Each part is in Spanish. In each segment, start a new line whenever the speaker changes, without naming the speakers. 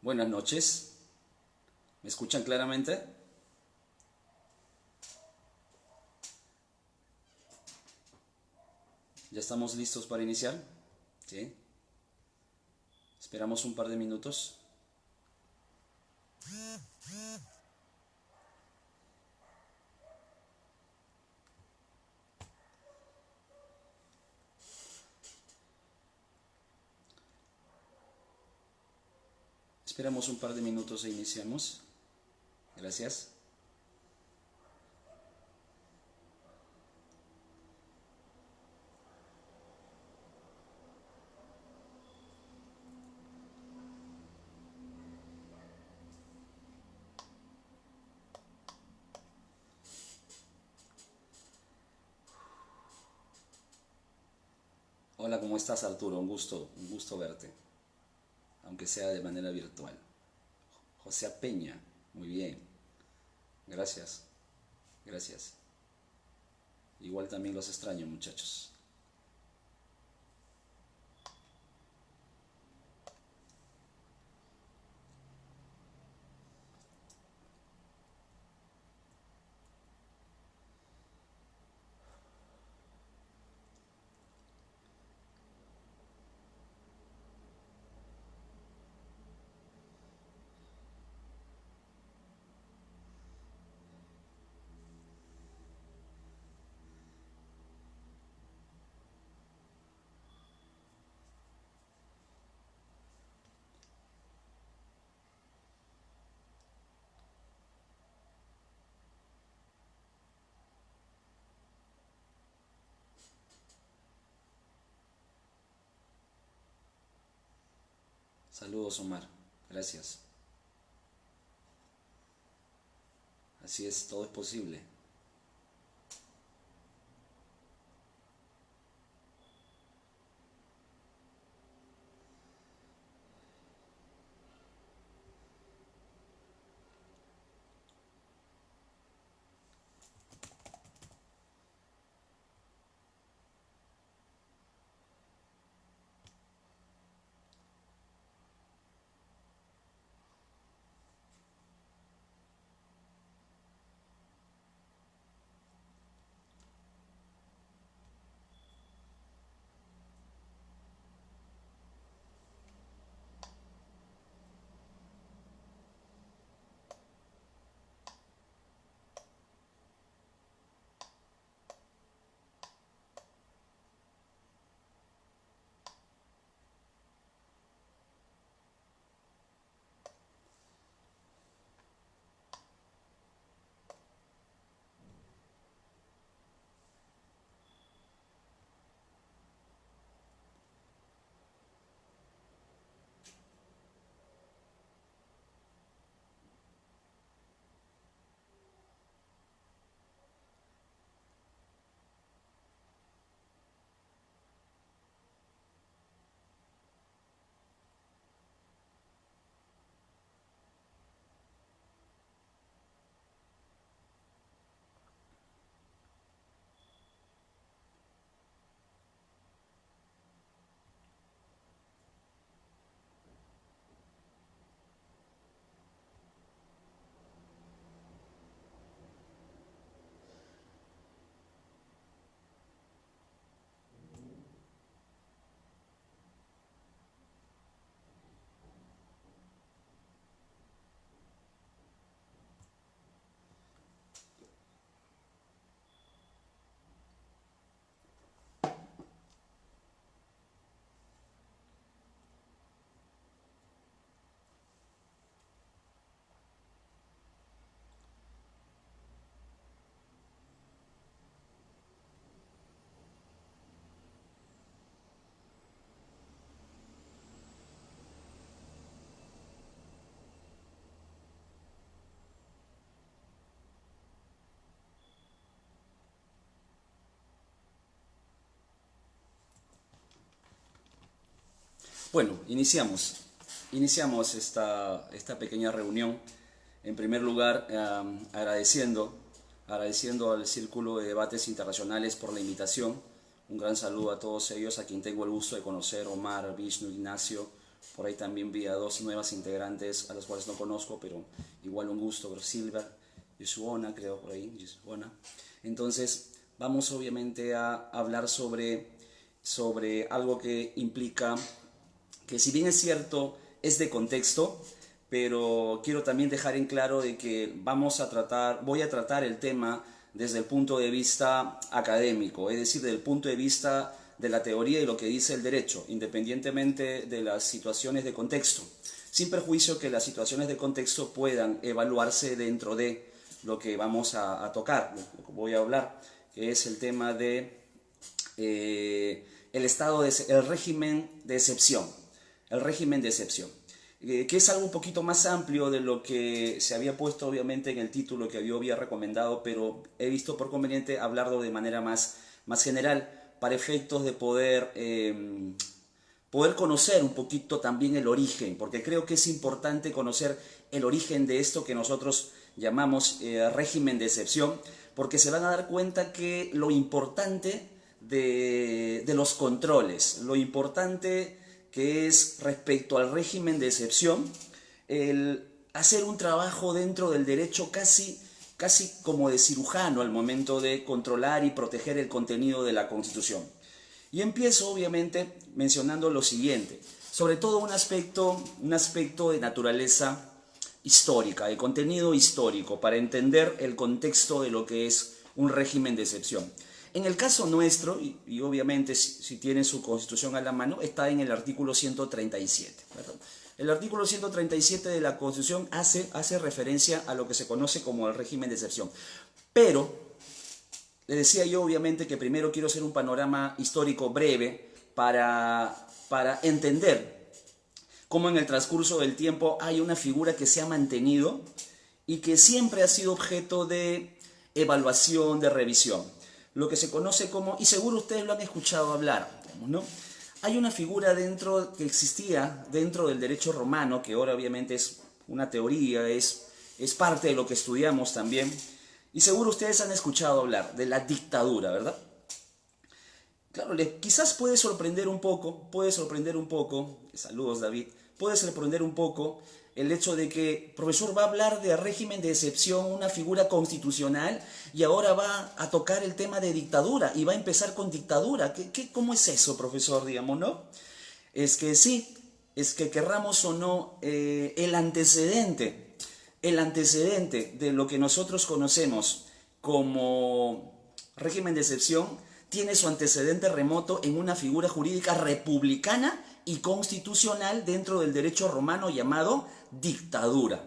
Buenas noches. ¿Me escuchan claramente? ¿Ya estamos listos para iniciar? ¿Sí? Esperamos un par de minutos. Esperamos un par de minutos e iniciamos. Gracias. Hola, ¿cómo estás, Arturo? Un gusto verte, aunque sea de manera virtual. José Peña, muy bien. Gracias, gracias. Igual también los extraño, muchachos. Saludos, Omar. Gracias. Así es, todo es posible. Bueno, iniciamos esta pequeña reunión. En primer lugar, agradeciendo al Círculo de Debates Internacionales por la invitación. Un gran saludo a todos ellos, a quien tengo el gusto de conocer: Omar, Vishnu, Ignacio, Por ahí también vi a dos nuevas integrantes a las cuales no conozco, pero igual un gusto, pero Silva, Yeshuona, creo por ahí, Yeshuona. Entonces, vamos obviamente a hablar sobre algo que implica que, si bien es cierto, es de contexto, pero quiero también dejar en claro de que voy a tratar el tema desde el punto de vista académico, es decir, desde el punto de vista de la teoría y lo que dice el derecho, independientemente de las situaciones de contexto, sin perjuicio que las situaciones de contexto puedan evaluarse dentro de lo que vamos a tocar, lo que voy a hablar, que es el tema de el régimen de excepción, que es algo un poquito más amplio de lo que se había puesto obviamente en el título que yo había recomendado, pero he visto por conveniente hablarlo de manera más general, para efectos de poder conocer un poquito también el origen, porque creo que es importante conocer el origen de esto que nosotros llamamos régimen de excepción, porque se van a dar cuenta que lo importante de los controles, lo importante que es respecto al régimen de excepción, el hacer un trabajo dentro del derecho casi como de cirujano al momento de controlar y proteger el contenido de la Constitución. Y empiezo obviamente mencionando lo siguiente, sobre todo un aspecto de naturaleza histórica, de contenido histórico, para entender el contexto de lo que es un régimen de excepción. En el caso nuestro, y obviamente si tienen su Constitución a la mano, está en el artículo 137, ¿verdad? El artículo 137 de la Constitución hace referencia a lo que se conoce como el régimen de excepción. Pero, le decía yo obviamente que primero quiero hacer un panorama histórico breve para entender cómo en el transcurso del tiempo hay una figura que se ha mantenido y que siempre ha sido objeto de evaluación, de revisión. Lo que se conoce como, y seguro ustedes lo han escuchado hablar, ¿no? Hay una figura que existía dentro del derecho romano, que ahora obviamente es una teoría, es parte de lo que estudiamos también, y seguro ustedes han escuchado hablar de la dictadura, ¿verdad? Claro, quizás puede sorprender un poco, saludos David, puede sorprender un poco el hecho de que el profesor va a hablar de régimen de excepción, una figura constitucional, y ahora va a tocar el tema de dictadura, y va a empezar con dictadura. ¿Cómo es eso, profesor, digamos, no? Es que sí, es que querramos o no, el antecedente de lo que nosotros conocemos como régimen de excepción tiene su antecedente remoto en una figura jurídica republicana y constitucional dentro del derecho romano llamado dictadura.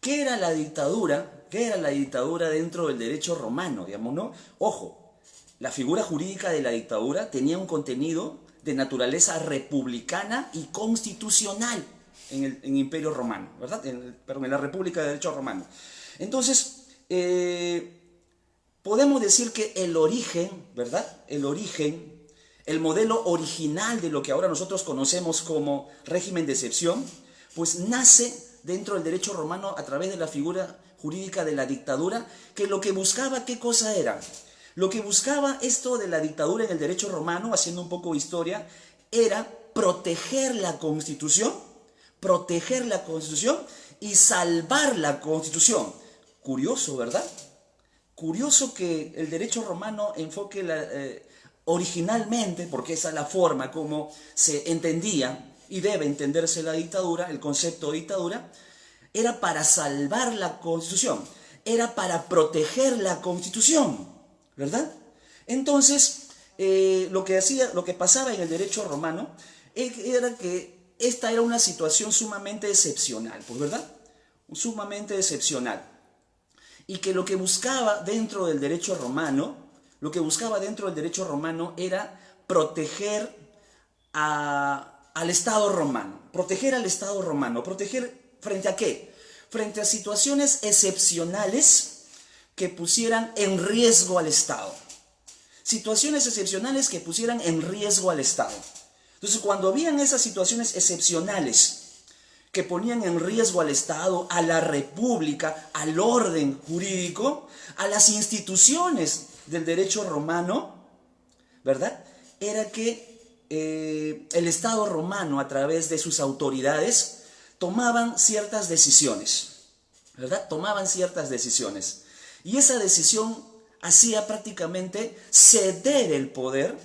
¿Qué era la dictadura? ¿Qué era la dictadura dentro del derecho romano, digamos, no? Ojo, la figura jurídica de la dictadura tenía un contenido de naturaleza republicana y constitucional en el Imperio Romano, ¿verdad? En la República de Derecho Romano. Entonces, podemos decir que el origen, ¿verdad? El modelo original de lo que ahora nosotros conocemos como régimen de excepción, pues nace dentro del derecho romano a través de la figura jurídica de la dictadura, que lo que buscaba, ¿qué cosa era? Lo que buscaba esto de la dictadura en el derecho romano, haciendo un poco de historia, era proteger la Constitución y salvar la Constitución. Curioso, ¿verdad? Curioso que el derecho romano enfoque originalmente, porque esa es la forma como se entendía y debe entenderse la dictadura, el concepto de dictadura, era para salvar la Constitución, era para proteger la Constitución, ¿verdad? Entonces, lo que pasaba en el derecho romano era que esta era una situación sumamente excepcional, pues, ¿verdad? Sumamente excepcional. Y que lo que buscaba dentro del derecho romano, era proteger al Estado romano. ¿Proteger frente a qué? Frente a situaciones excepcionales que pusieran en riesgo al Estado. Situaciones excepcionales que pusieran en riesgo al Estado. Entonces, cuando habían esas situaciones excepcionales que ponían en riesgo al Estado, a la República, al orden jurídico, a las instituciones del derecho romano, ¿verdad? Era que el Estado romano, a través de sus autoridades, tomaban ciertas decisiones, ¿verdad? Tomaban ciertas decisiones. Y esa decisión hacía prácticamente ceder el poder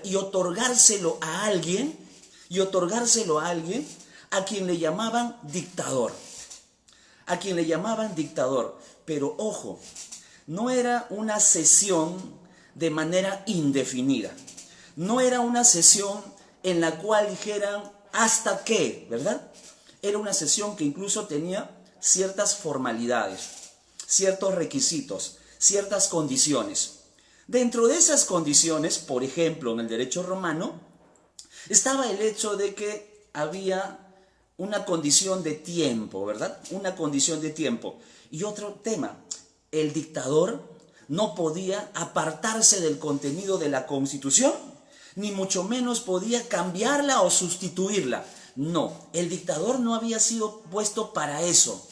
y otorgárselo a alguien, a quien le llamaban dictador. Pero ojo, no era una cesión de manera indefinida. No era una cesión en la cual dijeran hasta qué, ¿verdad? Era una cesión que incluso tenía ciertas formalidades, ciertos requisitos, ciertas condiciones. Dentro de esas condiciones, por ejemplo, en el derecho romano, estaba el hecho de que había una condición de tiempo, ¿verdad? Una condición de tiempo. Y otro tema, el dictador no podía apartarse del contenido de la Constitución, ni mucho menos podía cambiarla o sustituirla. No, el dictador no había sido puesto para eso.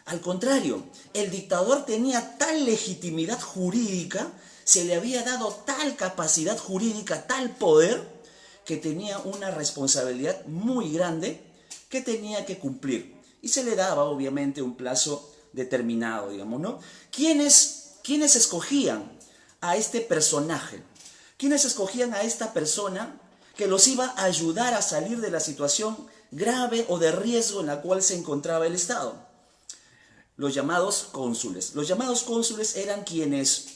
Al contrario, el dictador tenía tal legitimidad jurídica, se le había dado tal capacidad jurídica, tal poder, que tenía una responsabilidad muy grande que tenía que cumplir. Y se le daba, obviamente, un plazo determinado, digamos, ¿no? ¿Quiénes escogían a este personaje? ¿Quiénes escogían a esta persona que los iba a ayudar a salir de la situación grave o de riesgo en la cual se encontraba el Estado? Los llamados cónsules. Los llamados cónsules eran quienes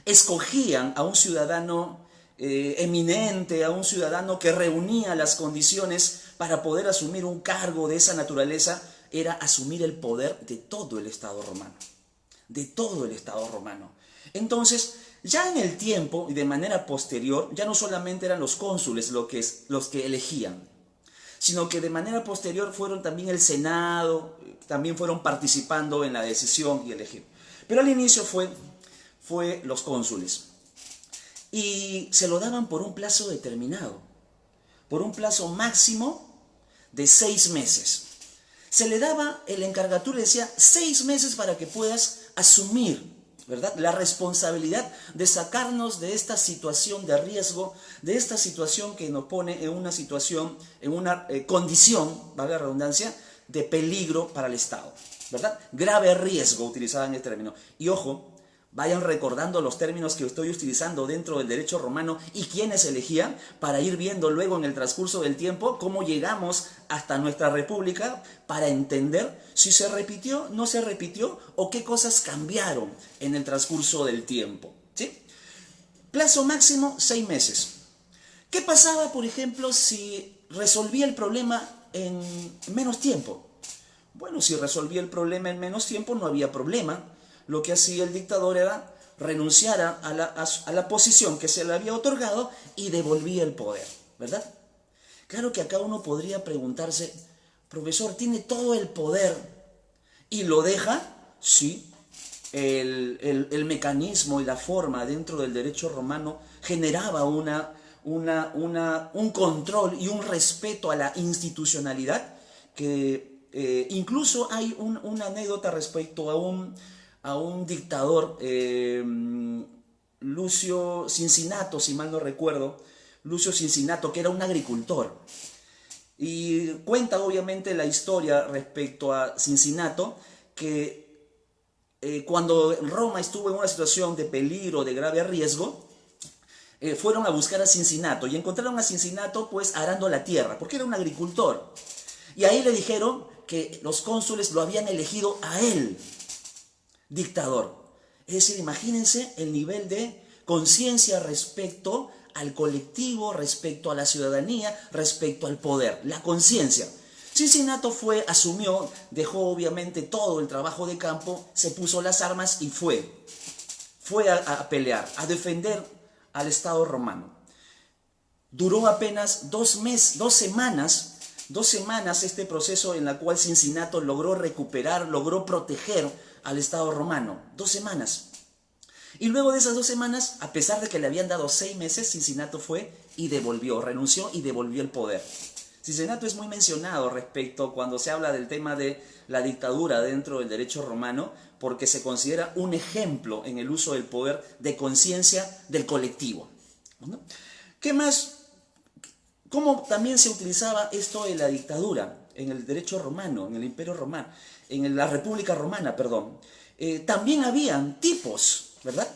escogían a un ciudadano eminente, a un ciudadano que reunía las condiciones para poder asumir un cargo de esa naturaleza, era asumir el poder de todo el Estado romano. De todo el Estado romano. Entonces, ya en el tiempo y de manera posterior, ya no solamente eran los cónsules los que elegían, sino que de manera posterior fueron también el Senado, también fueron participando en la decisión y elegir. Pero al inicio fue los cónsules. Y se lo daban por un plazo determinado, por un plazo máximo de 6 meses. Se le daba el encargatura y decía 6 meses para que puedas asumir, ¿verdad?, la responsabilidad de sacarnos de esta situación de riesgo, de esta situación que nos pone en una situación, en una condición, valga la redundancia, de peligro para el Estado, ¿verdad? Grave riesgo, utilizaban el término. Y ojo, vayan recordando los términos que estoy utilizando dentro del derecho romano y quiénes elegían, para ir viendo luego en el transcurso del tiempo cómo llegamos hasta nuestra república, para entender si se repitió, no se repitió o qué cosas cambiaron en el transcurso del tiempo, ¿sí? Plazo máximo 6 meses. ¿Qué pasaba, por ejemplo, si resolvía el problema en menos tiempo? Bueno, si resolvía el problema en menos tiempo no había problema. Lo que hacía el dictador era renunciar a la posición que se le había otorgado y devolvía el poder, ¿verdad? Claro que acá uno podría preguntarse, profesor, ¿tiene todo el poder y lo deja? Sí, el mecanismo y la forma dentro del derecho romano generaba un control y un respeto a la institucionalidad que incluso hay una anécdota respecto a un dictador, Lucio Cincinato, si mal no recuerdo, Lucio Cincinato, que era un agricultor. Y cuenta obviamente la historia respecto a Cincinato, que cuando Roma estuvo en una situación de peligro, de grave riesgo, fueron a buscar a Cincinato y encontraron a Cincinato pues arando la tierra, porque era un agricultor. Y ahí le dijeron que los cónsules lo habían elegido a él dictador. Es decir, imagínense el nivel de conciencia respecto al colectivo, respecto a la ciudadanía, respecto al poder, la conciencia. Cincinato asumió, dejó obviamente todo el trabajo de campo, se puso las armas y fue a pelear, a defender al Estado romano. Duró apenas 2 semanas este proceso en la cual Cincinato logró recuperar, logró proteger al Estado romano. 2 semanas. Y luego de esas 2 semanas, a pesar de que le habían dado 6 meses, Cincinato fue y renunció y devolvió el poder. Cincinato es muy mencionado respecto cuando se habla del tema de la dictadura dentro del derecho romano, porque se considera un ejemplo en el uso del poder de conciencia del colectivo, ¿no? ¿Qué más? ¿Cómo también se utilizaba esto en la dictadura, en el derecho romano, en el Imperio Romano, en la República Romana, perdón? También habían tipos, ¿verdad?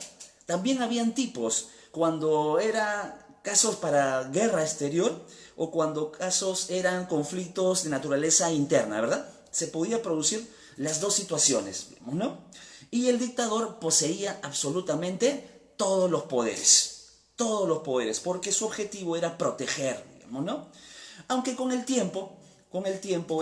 También habían tipos cuando eran casos para guerra exterior o cuando casos eran conflictos de naturaleza interna, ¿verdad? Se podía producir las dos situaciones, ¿no? Y el dictador poseía absolutamente todos los poderes, porque su objetivo era proteger, digamos, ¿no? Aunque con el tiempo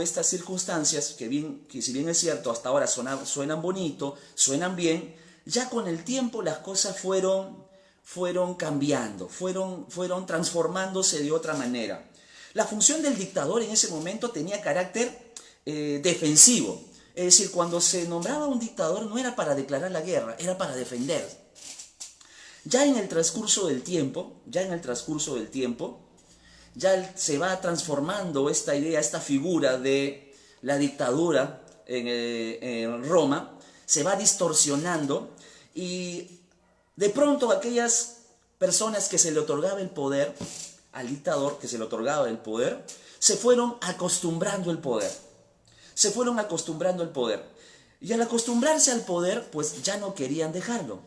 estas circunstancias, que si bien es cierto, hasta ahora suenan bonito, suenan bien, ya con el tiempo las cosas fueron cambiando, fueron transformándose de otra manera. La función del dictador en ese momento tenía carácter defensivo. Es decir, cuando se nombraba un dictador no era para declarar la guerra, era para defender. Ya en el transcurso del tiempo, ya se va transformando esta idea, esta figura de la dictadura en Roma, se va distorsionando y de pronto aquellas personas que se le otorgaba el poder, al dictador que se le otorgaba el poder, se fueron acostumbrando al poder. Y al acostumbrarse al poder, pues ya no querían dejarlo.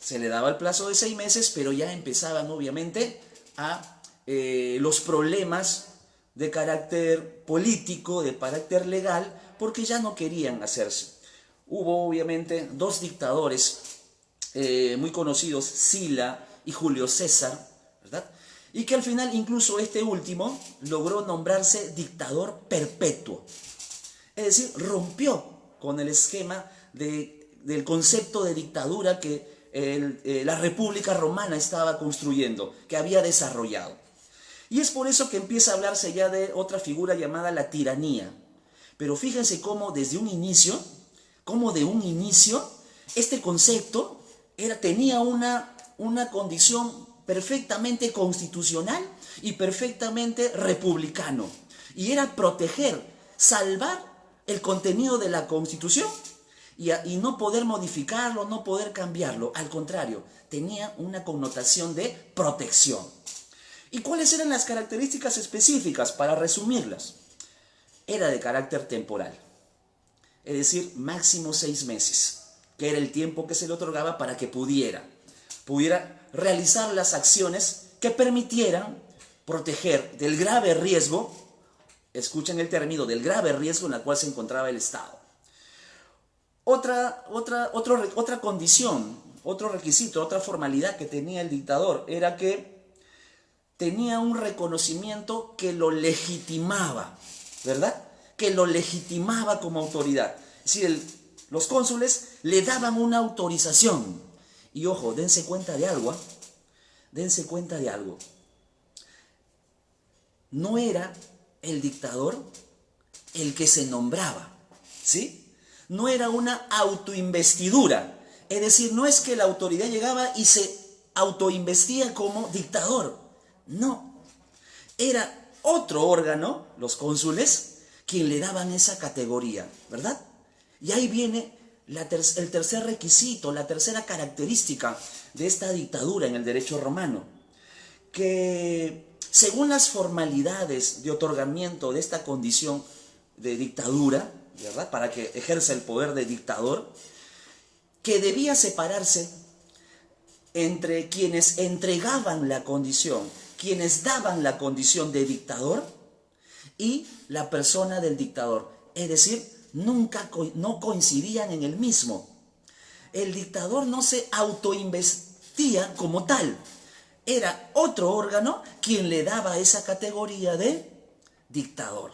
Se le daba el plazo de 6 meses, pero ya empezaban obviamente a los problemas de carácter político, de carácter legal, porque ya no querían hacerse. Hubo obviamente dos dictadores muy conocidos, Sila y Julio César, ¿verdad? Y que al final incluso este último logró nombrarse dictador perpetuo. Es decir, rompió con el esquema del concepto de dictadura que la República Romana estaba construyendo, que había desarrollado. Y es por eso que empieza a hablarse ya de otra figura llamada la tiranía. Pero fíjense cómo desde un inicio, este concepto tenía una condición perfectamente constitucional y perfectamente republicano. Y era proteger, salvar el contenido de la Constitución y no poder modificarlo, no poder cambiarlo. Al contrario, tenía una connotación de protección. ¿Y cuáles eran las características específicas? Para resumirlas, era de carácter temporal, es decir, máximo 6 meses, que era el tiempo que se le otorgaba para que pudiera realizar las acciones que permitieran proteger del grave riesgo, escuchen el término, del grave riesgo en el cual se encontraba el Estado. Otra condición, otro requisito, otra formalidad que tenía el dictador era que tenía un reconocimiento que lo legitimaba, ¿verdad? Que lo legitimaba como autoridad. Es decir, los cónsules le daban una autorización. Y ojo, dense cuenta de algo. No era el dictador el que se nombraba, ¿sí? No era una autoinvestidura. Es decir, no es que la autoridad llegaba y se autoinvestía como dictador. No. Era otro órgano, los cónsules, quien le daban esa categoría, ¿verdad? Y ahí viene el tercer requisito, la tercera característica de esta dictadura en el derecho romano, que según las formalidades de otorgamiento de esta condición de dictadura, ¿verdad?, para que ejerza el poder de dictador, que debía separarse entre quienes entregaban la condición, quienes daban la condición de dictador y la persona del dictador. Es decir, no coincidían en el mismo. El dictador no se autoinvestía como tal. Era otro órgano quien le daba esa categoría de dictador.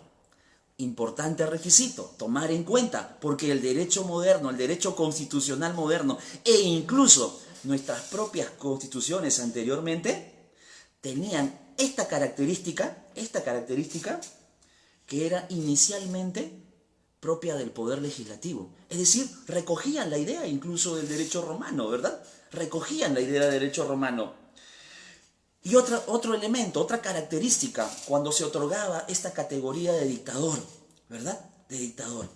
Importante requisito, tomar en cuenta, porque el derecho moderno, el derecho constitucional moderno e incluso nuestras propias constituciones anteriormente tenían esta característica que era inicialmente propia del poder legislativo. Es decir, recogían la idea incluso del derecho romano, ¿verdad? Recogían la idea del derecho romano. Y otro elemento, otra característica, cuando se otorgaba esta categoría de dictador, ¿verdad? De dictador,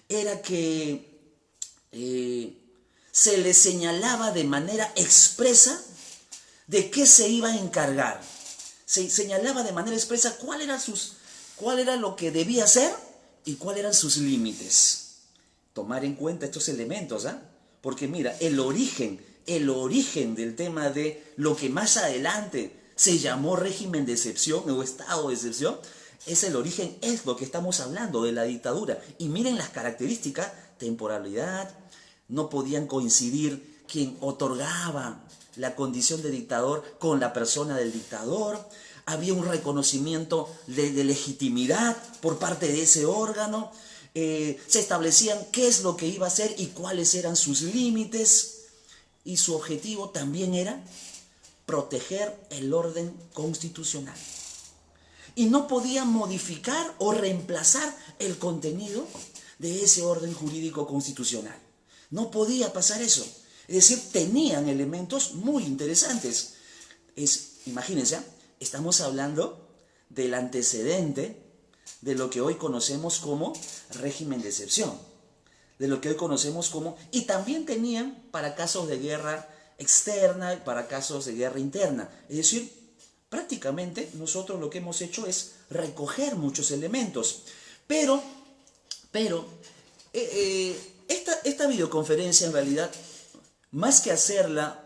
era que se le señalaba de manera expresa ¿De qué se iba a encargar? Se señalaba de manera expresa cuál era lo que debía hacer y cuáles eran sus límites. Tomar en cuenta estos elementos, ¿ah? Porque mira, el origen del tema de lo que más adelante se llamó régimen de excepción o estado de excepción, es el origen, es lo que estamos hablando de la dictadura. Y miren las características: temporalidad, no podían coincidir quien otorgaba la condición de dictador con la persona del dictador, había un reconocimiento de legitimidad por parte de ese órgano, se establecían qué es lo que iba a hacer y cuáles eran sus límites, y su objetivo también era proteger el orden constitucional. Y no podía modificar o reemplazar el contenido de ese orden jurídico constitucional. No podía pasar eso. Es decir, tenían elementos muy interesantes. Imagínense, estamos hablando del antecedente de lo que hoy conocemos como régimen de excepción, de lo que hoy conocemos como... Y también tenían para casos de guerra externa y para casos de guerra interna. Es decir, prácticamente nosotros lo que hemos hecho es recoger muchos elementos. Pero esta videoconferencia en realidad, más que hacerla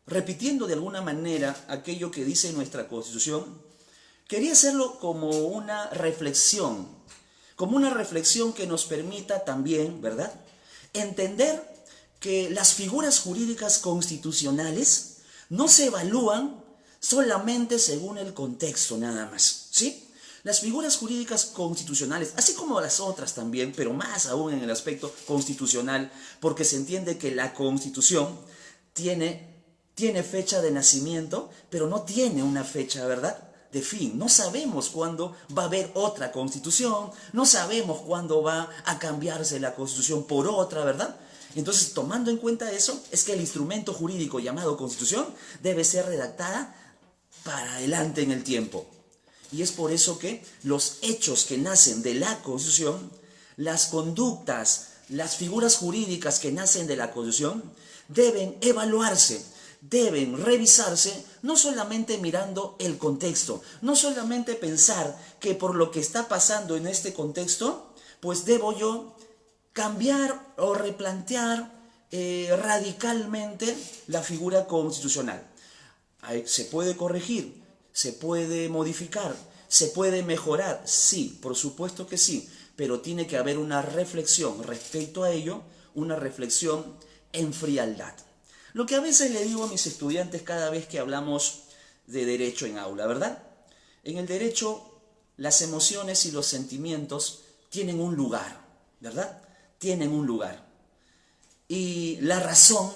repitiendo de alguna manera aquello que dice nuestra Constitución, quería hacerlo como una reflexión que nos permita también, ¿verdad?, entender que las figuras jurídicas constitucionales no se evalúan solamente según el contexto nada más, ¿sí? Las figuras jurídicas constitucionales, así como las otras también, pero más aún en el aspecto constitucional, porque se entiende que la Constitución tiene fecha de nacimiento, pero no tiene una fecha, ¿verdad?, de fin. No sabemos cuándo va a haber otra Constitución, no sabemos cuándo va a cambiarse la Constitución por otra, ¿verdad? Entonces, tomando en cuenta eso, es que el instrumento jurídico llamado Constitución debe ser redactada para adelante en el tiempo. Y es por eso que los hechos que nacen de la Constitución, las conductas, las figuras jurídicas que nacen de la Constitución, deben evaluarse, deben revisarse, no solamente mirando el contexto, no solamente pensar que por lo que está pasando en este contexto, pues debo yo cambiar o replantear radicalmente la figura constitucional. Se puede corregir, se puede modificar, se puede mejorar, sí, por supuesto que sí, pero tiene que haber una reflexión respecto a ello, una reflexión en frialdad. Lo que a veces le digo a mis estudiantes cada vez que hablamos de derecho en aula, ¿verdad? En el derecho, las emociones y los sentimientos tienen un lugar, ¿verdad? Tienen un lugar. Y la razón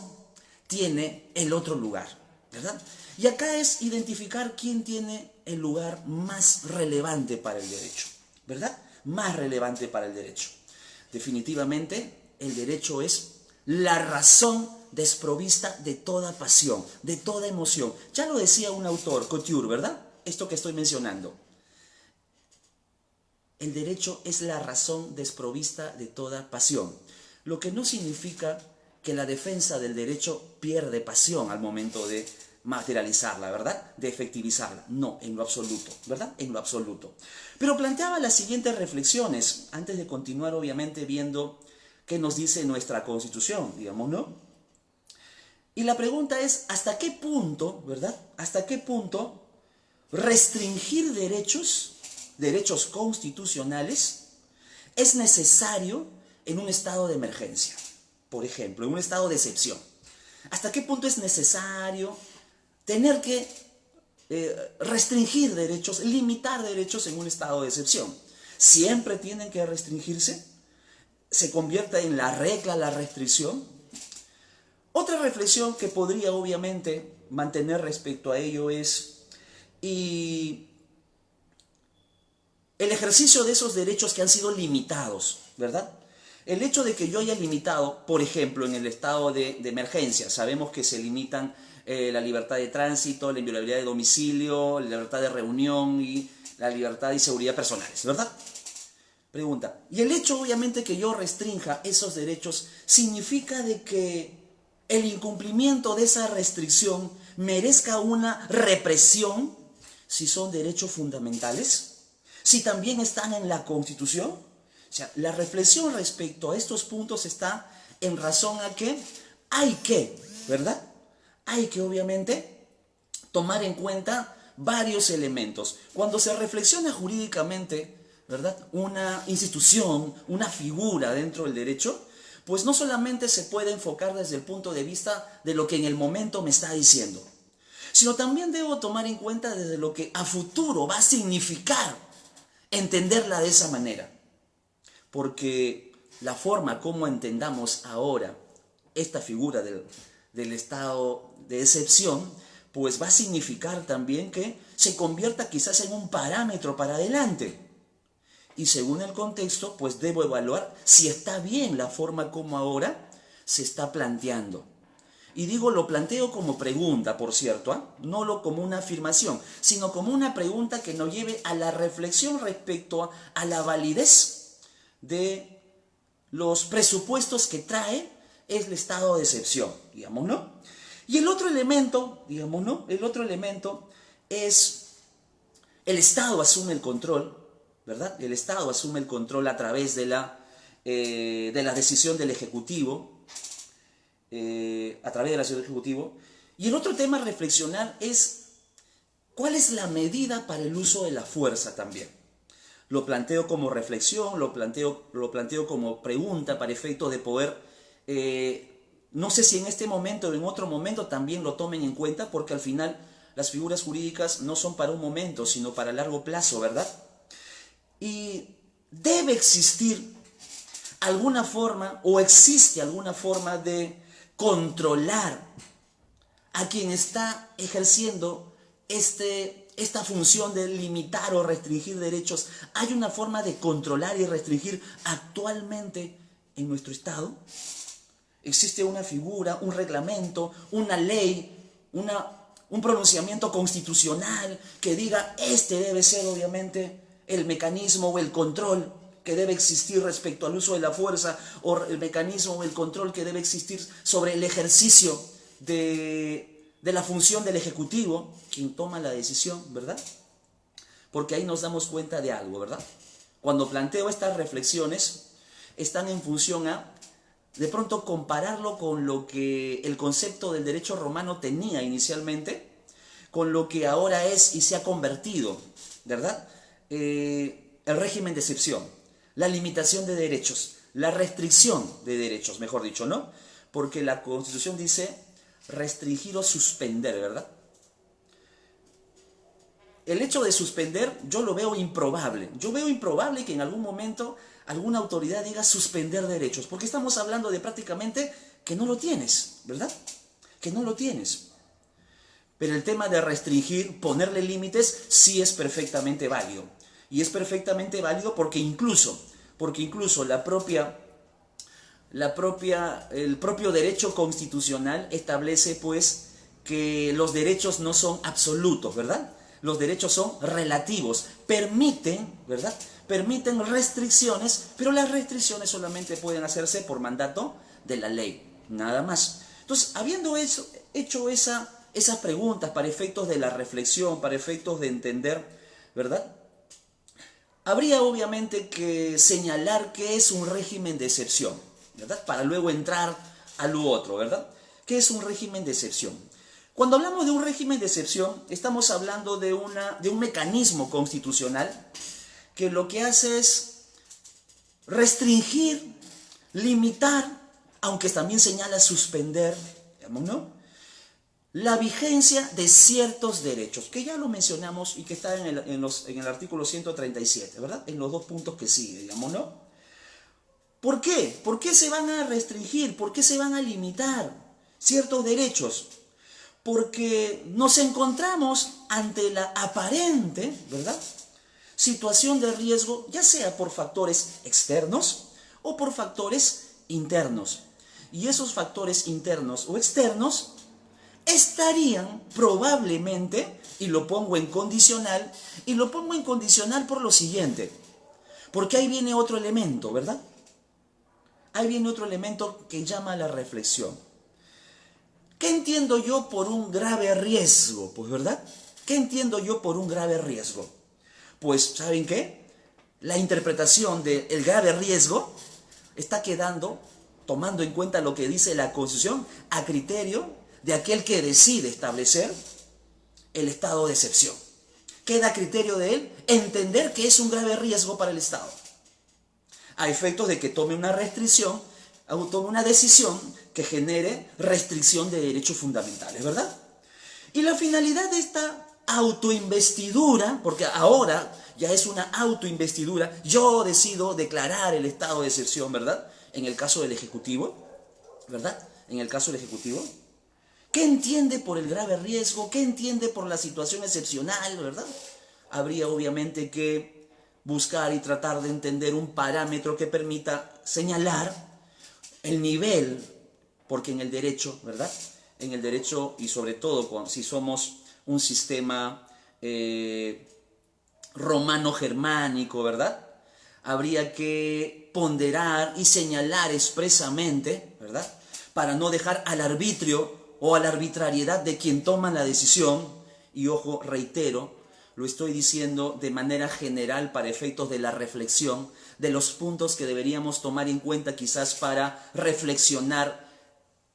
tiene el otro lugar, ¿verdad? Y acá es identificar quién tiene el lugar más relevante para el derecho, ¿verdad? Más relevante para el derecho. Definitivamente, el derecho es la razón desprovista de toda pasión, de toda emoción. Ya lo decía un autor, Couture, ¿verdad? Esto que estoy mencionando. El derecho es la razón desprovista de toda pasión, lo que no significa que la defensa del derecho pierde pasión al momento de materializarla, ¿verdad?, de efectivizarla. No, en lo absoluto, ¿verdad?, en lo absoluto. Pero planteaba las siguientes reflexiones, antes de continuar obviamente viendo qué nos dice nuestra Constitución, digamos, ¿no? Y la pregunta es, ¿hasta qué punto, ¿verdad?, hasta qué punto restringir derechos constitucionales es necesario en un estado de emergencia? Por ejemplo, en un estado de excepción. ¿Hasta qué punto es necesario tener que restringir derechos, limitar derechos en un estado de excepción? ¿Siempre tienen que restringirse? ¿Se convierte en la regla la restricción? Otra reflexión que podría obviamente mantener respecto a ello es, y el ejercicio de esos derechos que han sido limitados, ¿verdad? El hecho de que yo haya limitado, por ejemplo, en el estado de emergencia, sabemos que se limitan la libertad de tránsito, la inviolabilidad de domicilio, la libertad de reunión y la libertad y seguridad personales, ¿verdad? Pregunta, ¿y el hecho obviamente que yo restrinja esos derechos significa de que
el incumplimiento de esa restricción merezca una represión si son derechos fundamentales, si también están en la Constitución. O sea, la reflexión respecto a estos puntos está en razón a que hay que, ¿verdad? Hay que obviamente tomar en cuenta varios elementos. Cuando se reflexiona jurídicamente, ¿verdad?, una institución, una figura dentro del derecho, pues no solamente se puede enfocar desde el punto de vista de lo que en el momento me está diciendo, sino también debo tomar en cuenta desde lo que a futuro va a significar entenderla de esa manera. Porque la forma como entendamos ahora esta figura del estado de excepción, pues va a significar también que se convierta quizás en un parámetro para adelante. Y según el contexto, pues debo evaluar si está bien la forma como ahora se está planteando. Y digo, lo planteo como pregunta, por cierto, no como una afirmación, sino como una pregunta que nos lleve a la reflexión respecto a la validez de los presupuestos que trae el estado de excepción, digamos, ¿no? Y el otro elemento, digamos, ¿no? El otro elemento es el Estado asume el control, ¿verdad? El Estado asume el control a través de la decisión del Ejecutivo, a través de la decisión del Ejecutivo. Y el otro tema a reflexionar es cuál es la medida para el uso de la fuerza también. Lo planteo como reflexión, lo planteo como pregunta para efectos de poder, no sé si en este momento o en otro momento también lo tomen en cuenta, porque al final las figuras jurídicas no son para un momento, sino para largo plazo, ¿verdad? Y debe existir alguna forma, o existe alguna forma de controlar a quien está ejerciendo esta función de limitar o restringir derechos. ¿Hay una forma de controlar y restringir actualmente en nuestro Estado? ¿Existe una figura, un reglamento, una ley, un pronunciamiento constitucional que diga este debe ser obviamente el mecanismo o el control que debe existir respecto al uso de la fuerza, o el mecanismo o el control que debe existir sobre el ejercicio de la función del Ejecutivo, quien toma la decisión, ¿verdad? Porque ahí nos damos cuenta de algo, ¿verdad? Cuando planteo estas reflexiones, están en función a, de pronto, compararlo con lo que el concepto del derecho romano tenía inicialmente, con lo que ahora es y se ha convertido, ¿verdad? El régimen de excepción, la limitación de derechos, la restricción de derechos, mejor dicho, ¿no? Porque la Constitución dice restringir o suspender, ¿verdad? El hecho de suspender yo lo veo improbable. Yo veo improbable que en algún momento alguna autoridad diga suspender derechos, porque estamos hablando de prácticamente que no lo tienes, ¿verdad? Que no lo tienes. Pero el tema de restringir, ponerle límites, sí es perfectamente válido. Y es perfectamente válido porque incluso el propio derecho constitucional establece pues que los derechos no son absolutos, ¿verdad? Los derechos son relativos, permiten, ¿verdad? Permiten restricciones, pero las restricciones solamente pueden hacerse por mandato de la ley, nada más. Entonces, habiendo hecho esas preguntas para efectos de la reflexión, para efectos de entender, ¿verdad? Habría obviamente que señalar qué es un régimen de excepción, ¿verdad? Para luego entrar a lo otro, ¿verdad? ¿Qué es un régimen de excepción? Cuando hablamos de un régimen de excepción, estamos hablando de un mecanismo constitucional que lo que hace es restringir, limitar, aunque también señala suspender, digamos, ¿no?, la vigencia de ciertos derechos, que ya lo mencionamos y que está en el artículo 137, ¿verdad? En los dos puntos que sigue, digamos, ¿no? ¿Por qué? ¿Por qué se van a restringir? ¿Por qué se van a limitar ciertos derechos? Porque nos encontramos ante la aparente, ¿verdad?, situación de riesgo, ya sea por factores externos o por factores internos. Y esos factores internos o externos estarían probablemente, y lo pongo en condicional por lo siguiente, porque ahí viene otro elemento, ¿verdad? Ahí viene otro elemento que llama a la reflexión. ¿Qué entiendo yo por un grave riesgo? Pues, ¿verdad? ¿Qué entiendo yo por un grave riesgo? Pues, ¿saben qué? La interpretación del grave riesgo está quedando, tomando en cuenta lo que dice la Constitución, a criterio de aquel que decide establecer el estado de excepción. Queda a criterio de él entender que es un grave riesgo para el Estado, a efectos de que tome una restricción, o tome una decisión que genere restricción de derechos fundamentales, ¿verdad? Y la finalidad de esta autoinvestidura, porque ahora ya es una autoinvestidura, yo decido declarar el estado de excepción, ¿verdad? En el caso del Ejecutivo, ¿verdad? En el caso del Ejecutivo. ¿Qué entiende por el grave riesgo? ¿Qué entiende por la situación excepcional, ¿verdad? Habría obviamente que buscar y tratar de entender un parámetro que permita señalar el nivel, porque en el derecho, ¿verdad? En el derecho, y sobre todo si somos un sistema romano-germánico, ¿verdad? Habría que ponderar y señalar expresamente, ¿verdad? Para no dejar al arbitrio o a la arbitrariedad de quien toma la decisión, y ojo, reitero, lo estoy diciendo de manera general para efectos de la reflexión, de los puntos que deberíamos tomar en cuenta quizás para reflexionar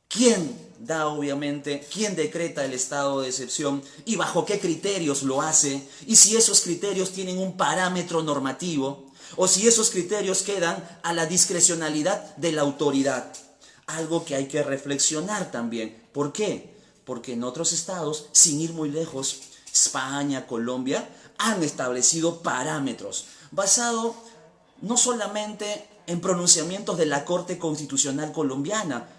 quién da obviamente, quién decreta el estado de excepción y bajo qué criterios lo hace, y si esos criterios tienen un parámetro normativo o si esos criterios quedan a la discrecionalidad de la autoridad. Algo que hay que reflexionar también. ¿Por qué? Porque en otros estados, sin ir muy lejos, España, Colombia, han establecido parámetros basados no solamente en pronunciamientos de la Corte Constitucional colombiana,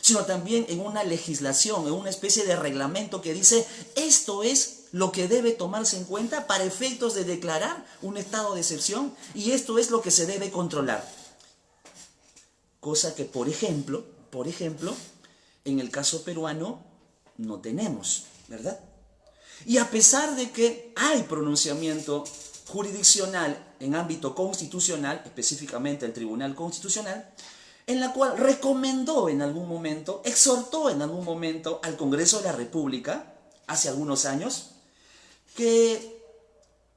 sino también en una legislación, en una especie de reglamento que dice esto es lo que debe tomarse en cuenta para efectos de declarar un estado de excepción y esto es lo que se debe controlar. Cosa que, por ejemplo, en el caso peruano no tenemos, ¿verdad? Y a pesar de que hay pronunciamiento jurisdiccional en ámbito constitucional, específicamente el Tribunal Constitucional, en la cual recomendó en algún momento, exhortó en algún momento al Congreso de la República, hace algunos años, que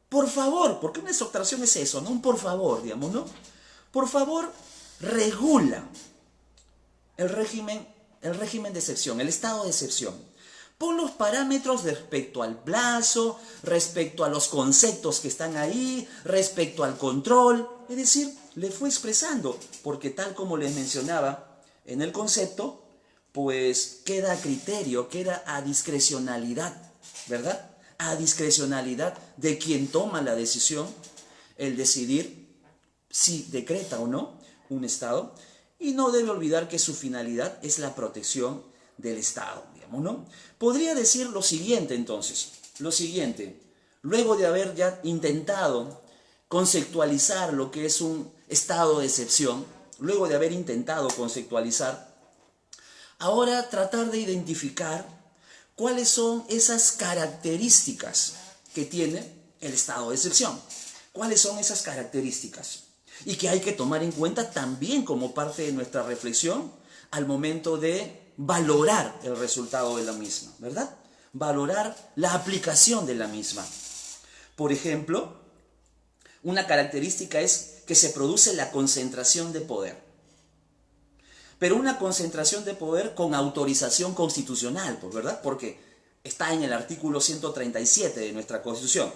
por favor, porque una exhortación es eso, ¿no? Un por favor, digamos, ¿no? Por favor, regula el régimen de excepción, el estado de excepción. Pon los parámetros respecto al plazo, respecto a los conceptos que están ahí, respecto al control. Es decir, le fue expresando, porque tal como les mencionaba en el concepto, pues queda a criterio, queda a discrecionalidad, ¿verdad? A discrecionalidad de quien toma la decisión, el decidir si decreta o no un Estado, y no debe olvidar que su finalidad es la protección del Estado, digamos, ¿no? Podría decir lo siguiente entonces, luego de haber ya intentado conceptualizar lo que es un estado de excepción, luego de haber intentado conceptualizar, ahora tratar de identificar cuáles son esas características que tiene el estado de excepción. ¿Cuáles son esas características? Y que hay que tomar en cuenta también como parte de nuestra reflexión al momento de valorar el resultado de la misma, ¿verdad? Valorar la aplicación de la misma. Por ejemplo, una característica es que se produce la concentración de poder. Pero una concentración de poder con autorización constitucional, pues, ¿verdad? Porque está en el artículo 137 de nuestra Constitución.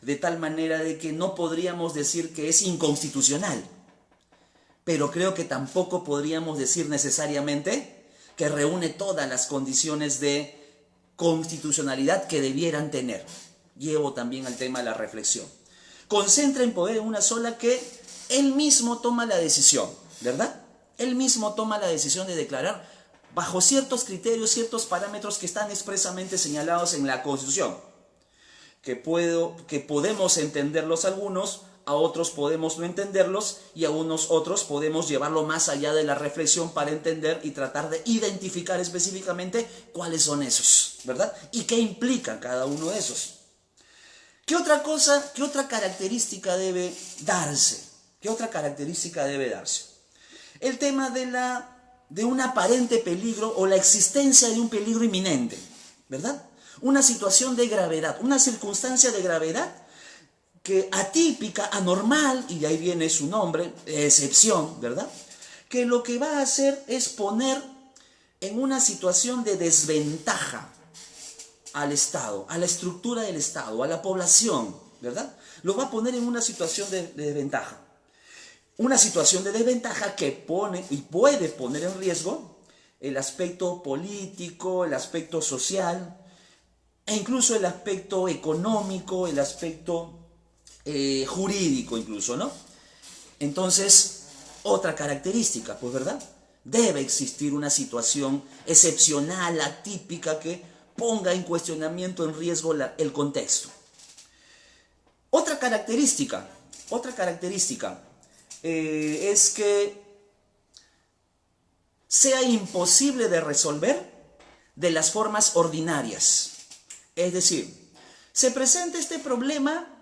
De tal manera de que no podríamos decir que es inconstitucional. Pero creo que tampoco podríamos decir necesariamente que reúne todas las condiciones de constitucionalidad que debieran tener. Llevo también al tema de la reflexión. Concentra en poder en una sola que él mismo toma la decisión, ¿verdad? Él mismo toma la decisión de declarar bajo ciertos criterios, ciertos parámetros que están expresamente señalados en la Constitución, que podemos entenderlos algunos, a otros podemos no entenderlos y a unos otros podemos llevarlo más allá de la reflexión para entender y tratar de identificar específicamente cuáles son esos, ¿verdad? Y qué implica cada uno de esos. ¿Qué otra cosa, qué otra característica debe darse? ¿Qué otra característica debe darse? El tema de la de un aparente peligro o la existencia de un peligro inminente, ¿verdad? Una situación de gravedad, una circunstancia de gravedad que atípica, anormal, y de ahí viene su nombre, excepción, ¿verdad? Que lo que va a hacer es poner en una situación de desventaja al Estado, a la estructura del Estado, a la población, ¿verdad? Lo va a poner en una situación de desventaja. Una situación de desventaja que pone y puede poner en riesgo el aspecto político, el aspecto social, e incluso el aspecto económico, el aspecto jurídico incluso, ¿no? Entonces, otra característica, pues, ¿verdad? Debe existir una situación excepcional, atípica, que ponga en cuestionamiento, en riesgo el contexto. Otra característica es que sea imposible de resolver de las formas ordinarias. Es decir, se presenta este problema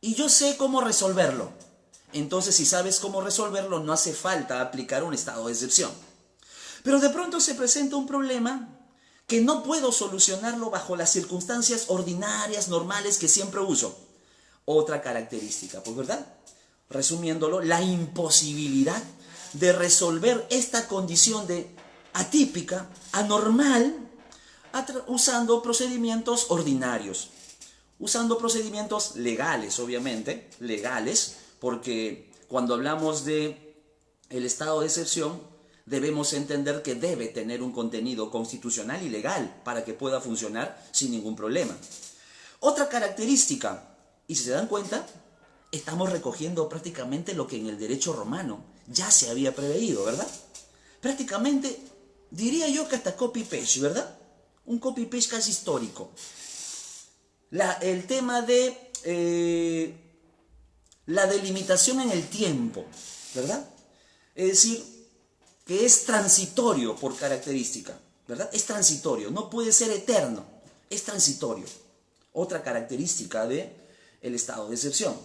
y yo sé cómo resolverlo. Entonces, si sabes cómo resolverlo, no hace falta aplicar un estado de excepción. Pero de pronto se presenta un problema que no puedo solucionarlo bajo las circunstancias ordinarias, normales que siempre uso. Otra característica, pues, ¿verdad? Resumiéndolo, la imposibilidad de resolver esta condición de atípica, anormal, usando procedimientos ordinarios, usando procedimientos legales, obviamente, legales, porque cuando hablamos de el estado de excepción, debemos entender que debe tener un contenido constitucional y legal para que pueda funcionar sin ningún problema. Otra característica, y si se dan cuenta, estamos recogiendo prácticamente lo que en el derecho romano ya se había preveído, ¿verdad? Prácticamente, diría yo que hasta copy-paste, ¿verdad? Un copy-paste casi histórico. El tema de la delimitación en el tiempo, ¿verdad? Es decir, que es transitorio por característica, ¿verdad? Es transitorio, no puede ser eterno, es transitorio. Otra característica del estado de excepción.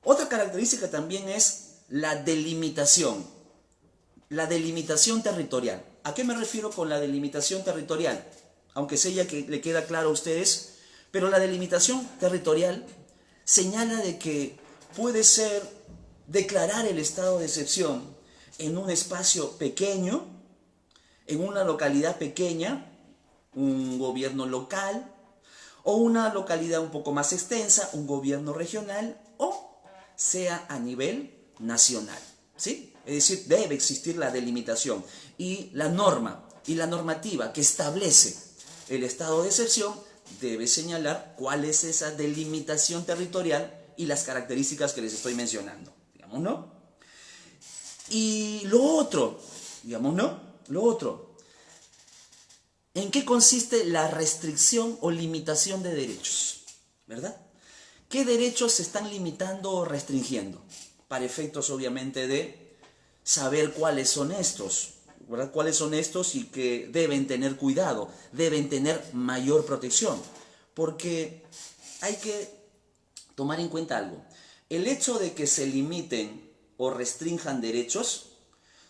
Otra característica también es la delimitación territorial. ¿A qué me refiero con la delimitación territorial? Aunque sé ya que le queda claro a ustedes, pero la delimitación territorial señala de que puede ser declarar el estado de excepción en un espacio pequeño, en una localidad pequeña, un gobierno local, o una localidad un poco más extensa, un gobierno regional, o sea a nivel nacional, ¿sí? Es decir, debe existir la delimitación y la norma y la normativa que establece el estado de excepción debe señalar cuál es esa delimitación territorial y las características que les estoy mencionando, digamos, ¿no? Y lo otro, digamos, ¿no? Lo otro, ¿en qué consiste la restricción o limitación de derechos? ¿Verdad? ¿Qué derechos se están limitando o restringiendo? Para efectos, obviamente, de saber cuáles son estos, ¿verdad? Cuáles son estos y que deben tener cuidado, deben tener mayor protección. Porque hay que tomar en cuenta algo. El hecho de que se limiten o restrinjan derechos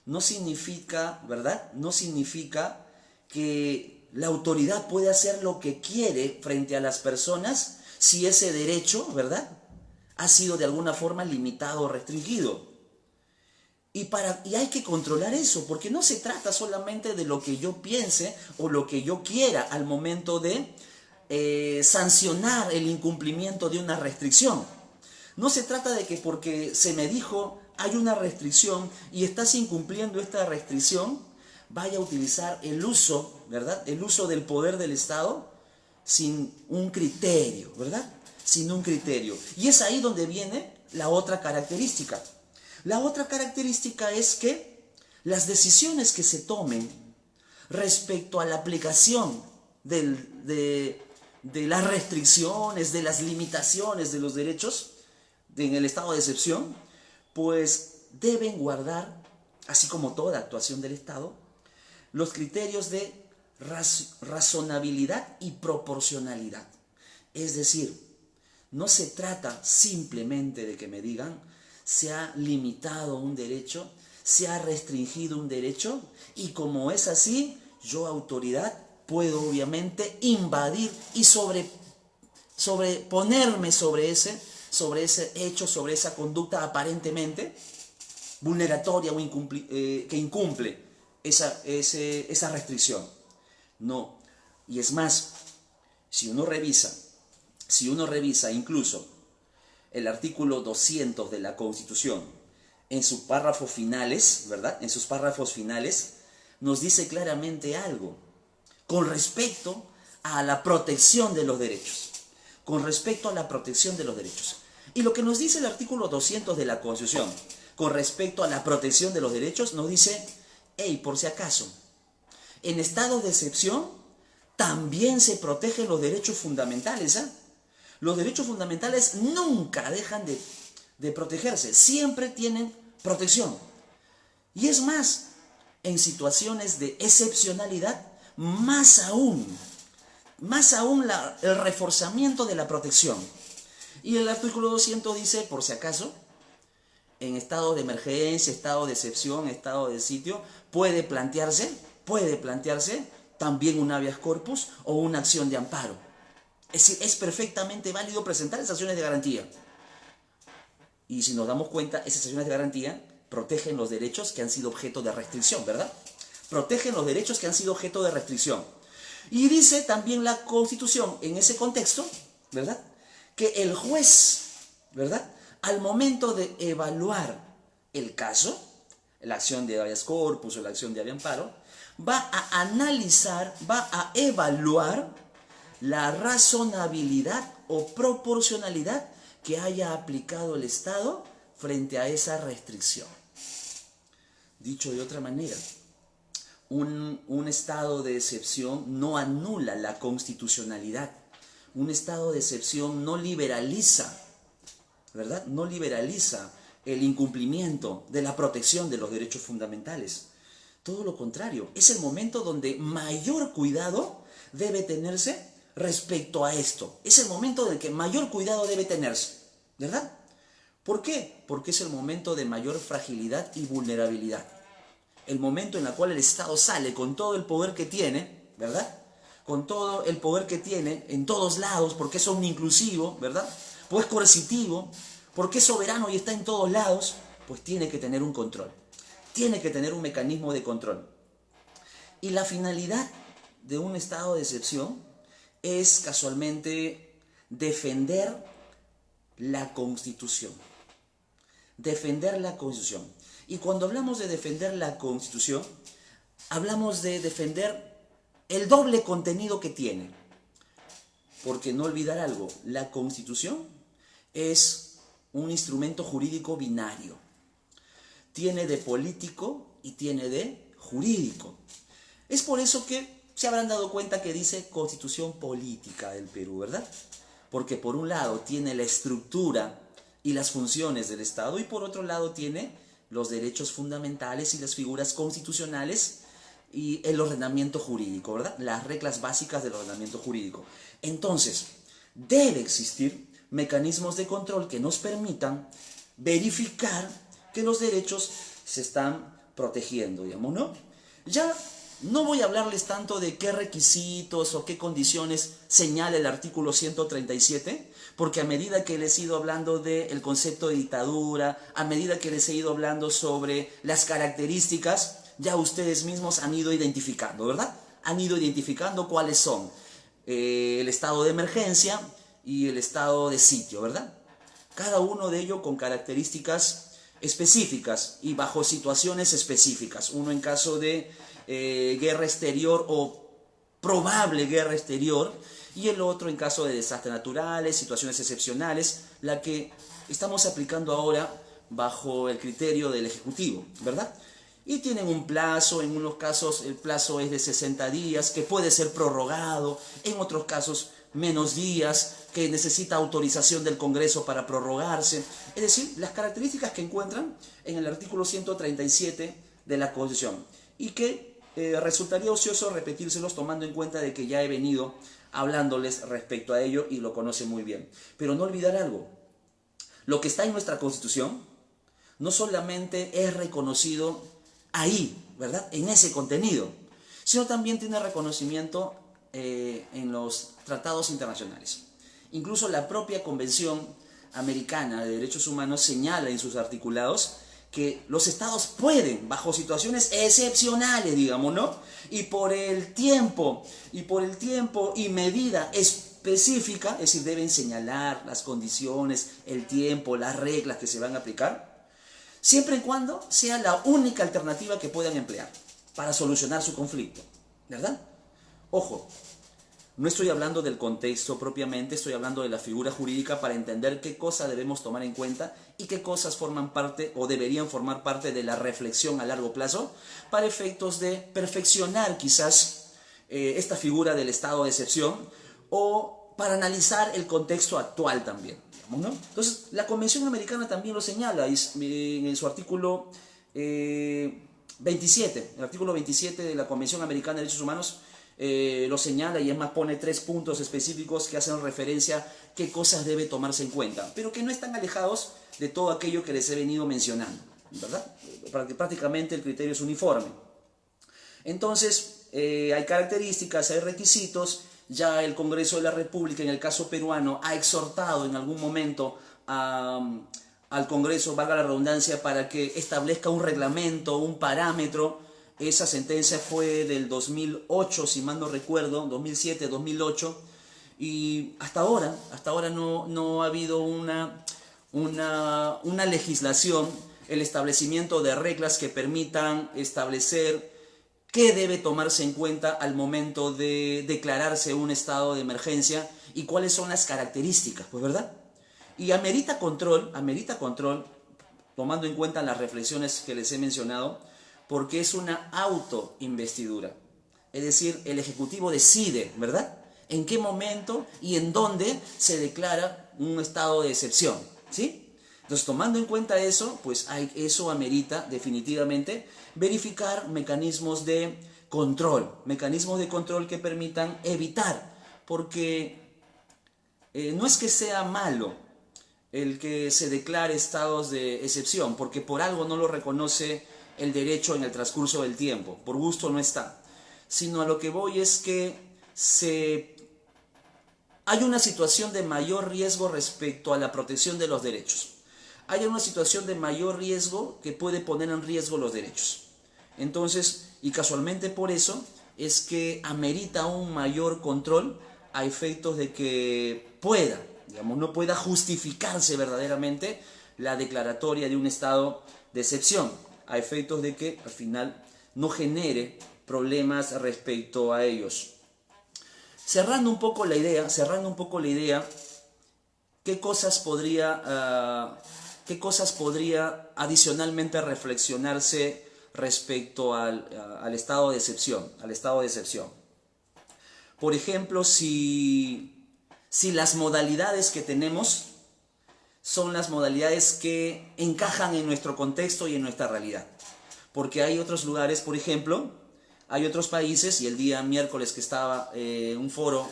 no significa, ¿verdad? No significa que la autoridad puede hacer lo que quiere frente a las personas si ese derecho, ¿verdad?, ha sido de alguna forma limitado o restringido. Y hay que controlar eso, porque no se trata solamente de lo que yo piense o lo que yo quiera al momento de sancionar el incumplimiento de una restricción. No se trata de que porque se me dijo hay una restricción y estás incumpliendo esta restricción, vaya a utilizar el uso, ¿verdad?, el uso del poder del Estado sin un criterio, ¿verdad? Sin un criterio. Y es ahí donde viene la otra característica. La otra característica es que las decisiones que se tomen respecto a la aplicación de las restricciones, de las limitaciones de los derechos en el estado de excepción, pues deben guardar, así como toda actuación del Estado, los criterios de razonabilidad y proporcionalidad. Es decir, no se trata simplemente de que me digan se ha limitado un derecho, se ha restringido un derecho y como es así, yo, autoridad, puedo obviamente invadir y sobreponerme sobre ese hecho, sobre esa conducta aparentemente vulneratoria o que incumple esa restricción. No. Y es más, si uno revisa incluso el artículo 200 de la Constitución, en sus párrafos finales, ¿verdad? En sus párrafos finales, nos dice claramente algo con respecto a la protección de los derechos. Con respecto a la protección de los derechos. Y lo que nos dice el artículo 200 de la Constitución, con respecto a la protección de los derechos, nos dice, hey, por si acaso, en estado de excepción también se protegen los derechos fundamentales, ¿eh? Los derechos fundamentales nunca dejan de protegerse, siempre tienen protección. Y es más, en situaciones de excepcionalidad, más aún el reforzamiento de la protección. Y el artículo 200 dice, por si acaso, en estado de emergencia, estado de excepción, estado de sitio, puede plantearse también un habeas corpus o una acción de amparo. Es decir, es perfectamente válido presentar esas acciones de garantía. Y si nos damos cuenta, esas acciones de garantía protegen los derechos que han sido objeto de restricción, ¿verdad? Protegen los derechos que han sido objeto de restricción. Y dice también la Constitución, en ese contexto, ¿verdad?, que el juez, ¿verdad?, al momento de evaluar el caso, la acción de habeas corpus o la acción de habeas amparo, va a analizar, va a evaluar la razonabilidad o proporcionalidad que haya aplicado el Estado frente a esa restricción. Dicho de otra manera, un estado de excepción no anula la constitucionalidad. Un estado de excepción no liberaliza, ¿verdad? No liberaliza el incumplimiento de la protección de los derechos fundamentales. Todo lo contrario, es el momento donde mayor cuidado debe tenerse respecto a esto. Es el momento en el que mayor cuidado debe tenerse, ¿verdad? ¿Por qué? Porque es el momento de mayor fragilidad y vulnerabilidad. El momento en el cual el Estado sale con todo el poder que tiene, ¿verdad?, con todo el poder que tiene en todos lados, porque es omniinclusivo, ¿verdad?, pues coercitivo, porque es soberano y está en todos lados, pues tiene que tener un control, tiene que tener un mecanismo de control. Y la finalidad de un estado de excepción es casualmente defender la Constitución. Defender la Constitución. Y cuando hablamos de defender la Constitución, hablamos de defender el doble contenido que tiene. Porque no olvidar algo, la Constitución es un instrumento jurídico binario. Tiene de político y tiene de jurídico. Es por eso que se habrán dado cuenta que dice Constitución Política del Perú, ¿verdad? Porque por un lado tiene la estructura y las funciones del Estado y por otro lado tiene los derechos fundamentales y las figuras constitucionales y el ordenamiento jurídico, ¿verdad? Las reglas básicas del ordenamiento jurídico. Entonces, debe existir mecanismos de control que nos permitan verificar que los derechos se están protegiendo, digamos, ¿no? Ya no voy a hablarles tanto de qué requisitos o qué condiciones señala el artículo 137, porque a medida que les he ido hablando del concepto de dictadura, a medida que les he ido hablando sobre las características, ya ustedes mismos han ido identificando, ¿verdad? Han ido identificando cuáles son el estado de emergencia y el estado de sitio, ¿verdad? Cada uno de ellos con características específicas y bajo situaciones específicas. Uno en caso de guerra exterior o probable guerra exterior y el otro en caso de desastres naturales, situaciones excepcionales, la que estamos aplicando ahora bajo el criterio del Ejecutivo, ¿verdad? Y tienen un plazo, en unos casos el plazo es de 60 días, que puede ser prorrogado, en otros casos menos días, que necesita autorización del Congreso para prorrogarse. Es decir, las características que encuentran en el artículo 137 de la Constitución. Y que resultaría ocioso repetírselos tomando en cuenta de que ya he venido hablándoles respecto a ello y lo conocen muy bien. Pero no olvidar algo, lo que está en nuestra Constitución no solamente es reconocido ahí, ¿verdad? En ese contenido, sino también tiene reconocimiento en los tratados internacionales. Incluso la propia Convención Americana de Derechos Humanos señala en sus articulados que los estados pueden, bajo situaciones excepcionales, digamos, ¿no? Y por el tiempo y medida específica, es decir, deben señalar las condiciones, el tiempo, las reglas que se van a aplicar, siempre y cuando sea la única alternativa que puedan emplear para solucionar su conflicto, ¿verdad? Ojo, no estoy hablando del contexto propiamente, estoy hablando de la figura jurídica para entender qué cosas debemos tomar en cuenta y qué cosas forman parte o deberían formar parte de la reflexión a largo plazo para efectos de perfeccionar quizás esta figura del estado de excepción o para analizar el contexto actual también, digamos, ¿no? Entonces, la Convención Americana también lo señala en su artículo 27, el artículo 27 de la Convención Americana de Derechos Humanos. Lo señala y es más pone 3 puntos específicos que hacen referencia a qué cosas debe tomarse en cuenta, pero que no están alejados de todo aquello que les he venido mencionando, ¿verdad? Prácticamente el criterio es uniforme. Entonces, hay características, hay requisitos. Ya el Congreso de la República, en el caso peruano, ha exhortado en algún momento al Congreso, valga la redundancia, para que establezca un reglamento, un parámetro. Esa sentencia fue del 2008, si mal no recuerdo, 2007, 2008, y hasta ahora no ha habido una legislación, el establecimiento de reglas que permitan establecer qué debe tomarse en cuenta al momento de declararse un estado de emergencia y cuáles son las características, pues, ¿verdad? Y amerita control, tomando en cuenta las reflexiones que les he mencionado, porque es una autoinvestidura. Es decir, el Ejecutivo decide, ¿verdad?, en qué momento y en dónde se declara un estado de excepción, ¿sí? Entonces, tomando en cuenta eso, pues eso amerita definitivamente verificar mecanismos de control que permitan evitar, porque no es que sea malo el que se declare estados de excepción, porque por algo no lo reconoce el derecho en el transcurso del tiempo, por gusto no está, sino a lo que voy es que hay una situación de mayor riesgo respecto a la protección de los derechos. Hay una situación de mayor riesgo que puede poner en riesgo los derechos. Entonces, y casualmente por eso, es que amerita un mayor control a efectos de que no pueda justificarse verdaderamente la declaratoria de un estado de excepción, a efectos de que al final no genere problemas respecto a ellos. Cerrando un poco la idea, ¿qué cosas podría adicionalmente reflexionarse respecto al estado de excepción? Por ejemplo, si las modalidades que tenemos son las modalidades que encajan en nuestro contexto y en nuestra realidad. Porque hay otros lugares, por ejemplo, hay otros países, y el día miércoles que estaba en un foro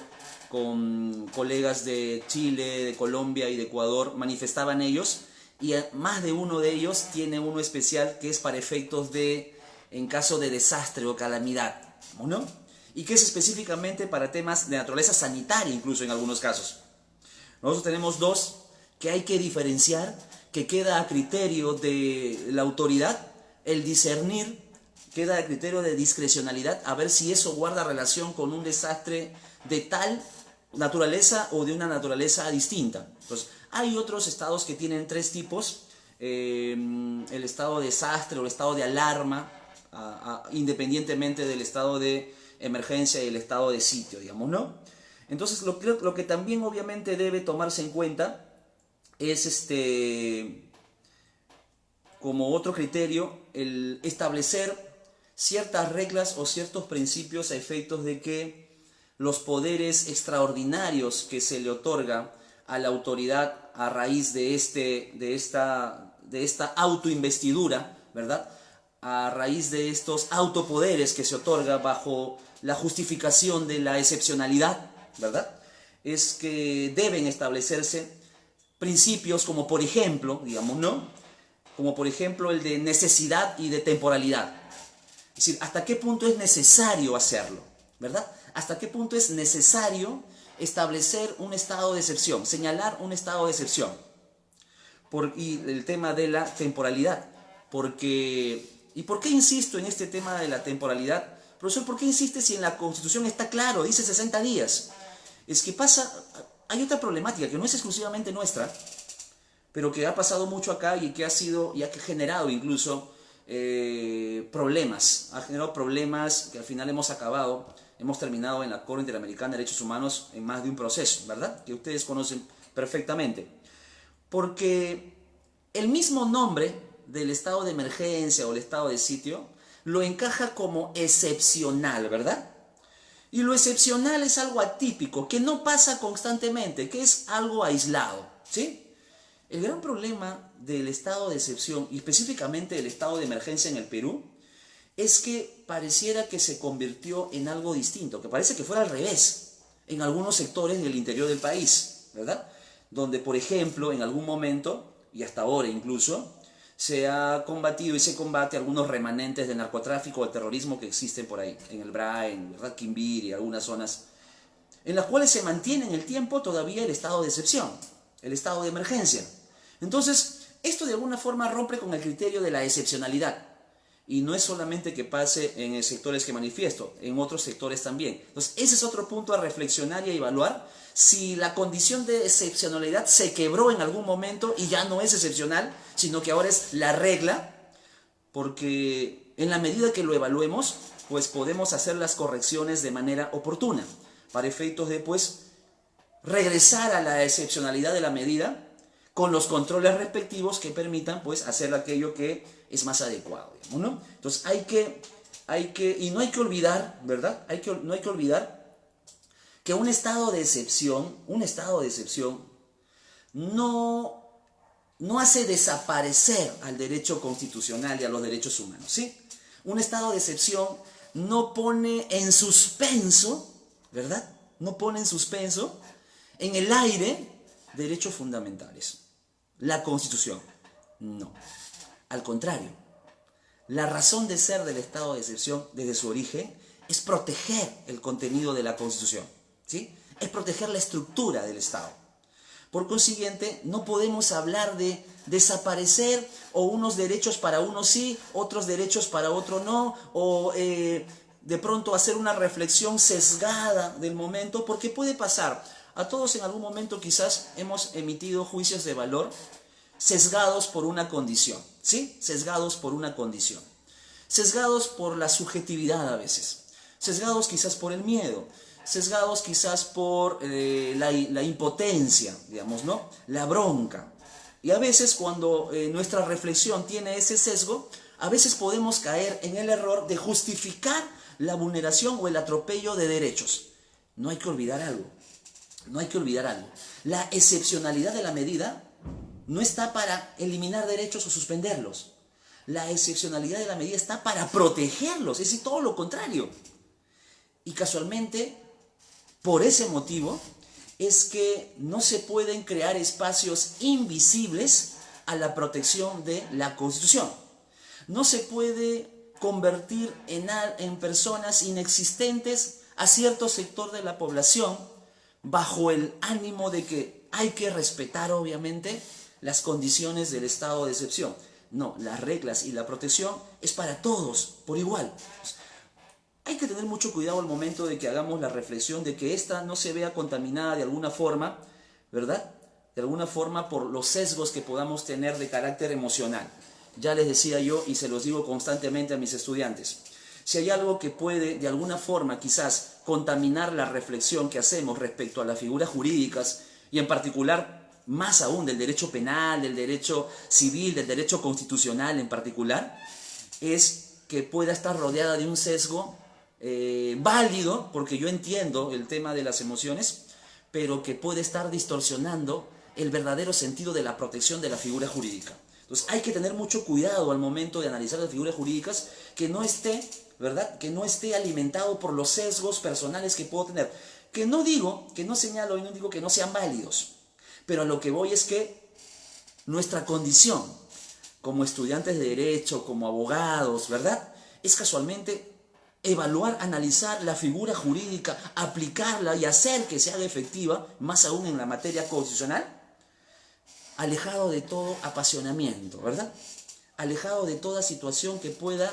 con colegas de Chile, de Colombia y de Ecuador, manifestaban ellos, y más de uno de ellos tiene uno especial que es para efectos en caso de desastre o calamidad, ¿no? Y que es específicamente para temas de naturaleza sanitaria, incluso en algunos casos. Nosotros tenemos dos que hay que diferenciar, que queda a criterio de la autoridad, el discernir, queda a criterio de discrecionalidad, a ver si eso guarda relación con un desastre de tal naturaleza o de una naturaleza distinta. Entonces, hay otros estados que tienen 3 tipos, el estado de desastre o el estado de alarma, independientemente del estado de emergencia y el estado de sitio, digamos, ¿no? Entonces, lo que también obviamente debe tomarse en cuenta es como otro criterio, el establecer ciertas reglas o ciertos principios a efectos de que los poderes extraordinarios que se le otorga a la autoridad a raíz de esta autoinvestidura, ¿verdad?, a raíz de estos autopoderes que se otorga bajo la justificación de la excepcionalidad, ¿verdad?, es que deben establecerse principios como, por ejemplo, digamos, ¿no?, como por ejemplo el de necesidad y de temporalidad. Es decir, ¿hasta qué punto es necesario hacerlo? ¿Verdad? ¿Hasta qué punto es necesario establecer un estado de excepción, señalar un estado de excepción? Y el tema de la temporalidad. ¿Y por qué insisto en este tema de la temporalidad? Profesor, ¿por qué insiste si en la Constitución está claro, dice 60 días? Es que hay otra problemática que no es exclusivamente nuestra, pero que ha pasado mucho acá y que ha generado incluso problemas. Ha generado problemas que al final hemos terminado en la Corte Interamericana de Derechos Humanos en más de un proceso, ¿verdad? Que ustedes conocen perfectamente. Porque el mismo nombre del estado de emergencia o el estado de sitio lo encaja como excepcional, ¿verdad? Y lo excepcional es algo atípico, que no pasa constantemente, que es algo aislado, ¿sí? El gran problema del estado de excepción, y específicamente del estado de emergencia en el Perú, es que pareciera que se convirtió en algo distinto, que parece que fuera al revés en algunos sectores del interior del país, ¿verdad? Donde, por ejemplo, en algún momento, y hasta ahora incluso, se ha combatido y se combate algunos remanentes de narcotráfico o de terrorismo que existen por ahí, en el BRA, en Quimbiri y algunas zonas, en las cuales se mantiene en el tiempo todavía el estado de excepción, el estado de emergencia. Entonces, esto de alguna forma rompe con el criterio de la excepcionalidad. Y no es solamente que pase en sectores que manifiesto, en otros sectores también. Entonces, ese es otro punto a reflexionar y a evaluar si la condición de excepcionalidad se quebró en algún momento y ya no es excepcional, sino que ahora es la regla, porque en la medida que lo evaluemos, pues podemos hacer las correcciones de manera oportuna, para efectos de, pues, regresar a la excepcionalidad de la medida con los controles respectivos que permitan, pues, hacer aquello que es más adecuado, digamos, ¿no? Entonces y no hay que olvidar, ¿verdad? No hay que olvidar que un estado de excepción no hace desaparecer al derecho constitucional y a los derechos humanos, ¿sí? Un estado de excepción no pone en suspenso, ¿verdad? No pone en suspenso, en el aire, derechos fundamentales. La Constitución, no. Al contrario, la razón de ser del estado de excepción desde su origen es proteger el contenido de la Constitución, ¿sí? Es proteger la estructura del Estado. Por consiguiente, no podemos hablar de desaparecer o unos derechos para unos sí, otros derechos para otros no, o de pronto hacer una reflexión sesgada del momento, porque puede pasar. A todos en algún momento quizás hemos emitido juicios de valor sesgados por una condición, ¿sí? Sesgados por una condición. Sesgados por la subjetividad a veces. Sesgados quizás por el miedo. Sesgados quizás por la impotencia, digamos, ¿no? La bronca. Y a veces cuando nuestra reflexión tiene ese sesgo, a veces podemos caer en el error de justificar la vulneración o el atropello de derechos. No hay que olvidar algo. No hay que olvidar algo. La excepcionalidad de la medida no está para eliminar derechos o suspenderlos. La excepcionalidad de la medida está para protegerlos, es decir, todo lo contrario. Y casualmente, por ese motivo, es que no se pueden crear espacios invisibles a la protección de la Constitución. No se puede convertir en personas inexistentes a cierto sector de la población bajo el ánimo de que hay que respetar, obviamente, las condiciones del estado de excepción. No, las reglas y la protección es para todos, por igual. Hay que tener mucho cuidado al momento de que hagamos la reflexión de que esta no se vea contaminada de alguna forma, ¿verdad? De alguna forma por los sesgos que podamos tener de carácter emocional. Ya les decía yo y se los digo constantemente a mis estudiantes. Si hay algo que puede de alguna forma quizás contaminar la reflexión que hacemos respecto a las figuras jurídicas y en particular más aún del derecho penal, del derecho civil, del derecho constitucional en particular, es que pueda estar rodeada de un sesgo válido, porque yo entiendo el tema de las emociones, pero que puede estar distorsionando el verdadero sentido de la protección de la figura jurídica. Entonces hay que tener mucho cuidado al momento de analizar las figuras jurídicas, que no esté, ¿verdad? Que no esté alimentado por los sesgos personales que puedo tener. Que no digo, que no señalo y no digo que no sean válidos, pero a lo que voy es que nuestra condición como estudiantes de derecho, como abogados, ¿verdad? Es casualmente evaluar, analizar la figura jurídica, aplicarla y hacer que se haga efectiva, más aún en la materia constitucional, alejado de todo apasionamiento, ¿verdad? Alejado de toda situación que pueda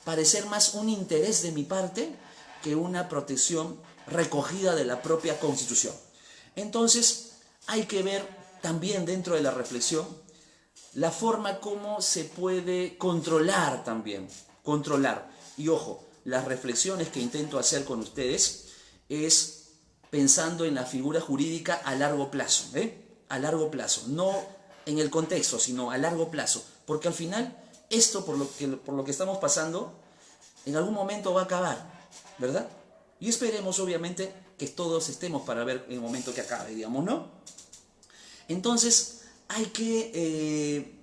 parecer más un interés de mi parte que una protección recogida de la propia Constitución. Entonces, hay que ver también dentro de la reflexión la forma como se puede controlar también, controlar. Y ojo, las reflexiones que intento hacer con ustedes es pensando en la figura jurídica a largo plazo, a largo plazo, no en el contexto, sino a largo plazo, porque al final esto por lo que estamos pasando en algún momento va a acabar, ¿verdad? Y esperemos obviamente que todos estemos para ver el momento que acabe, digamos, ¿no? Entonces hay que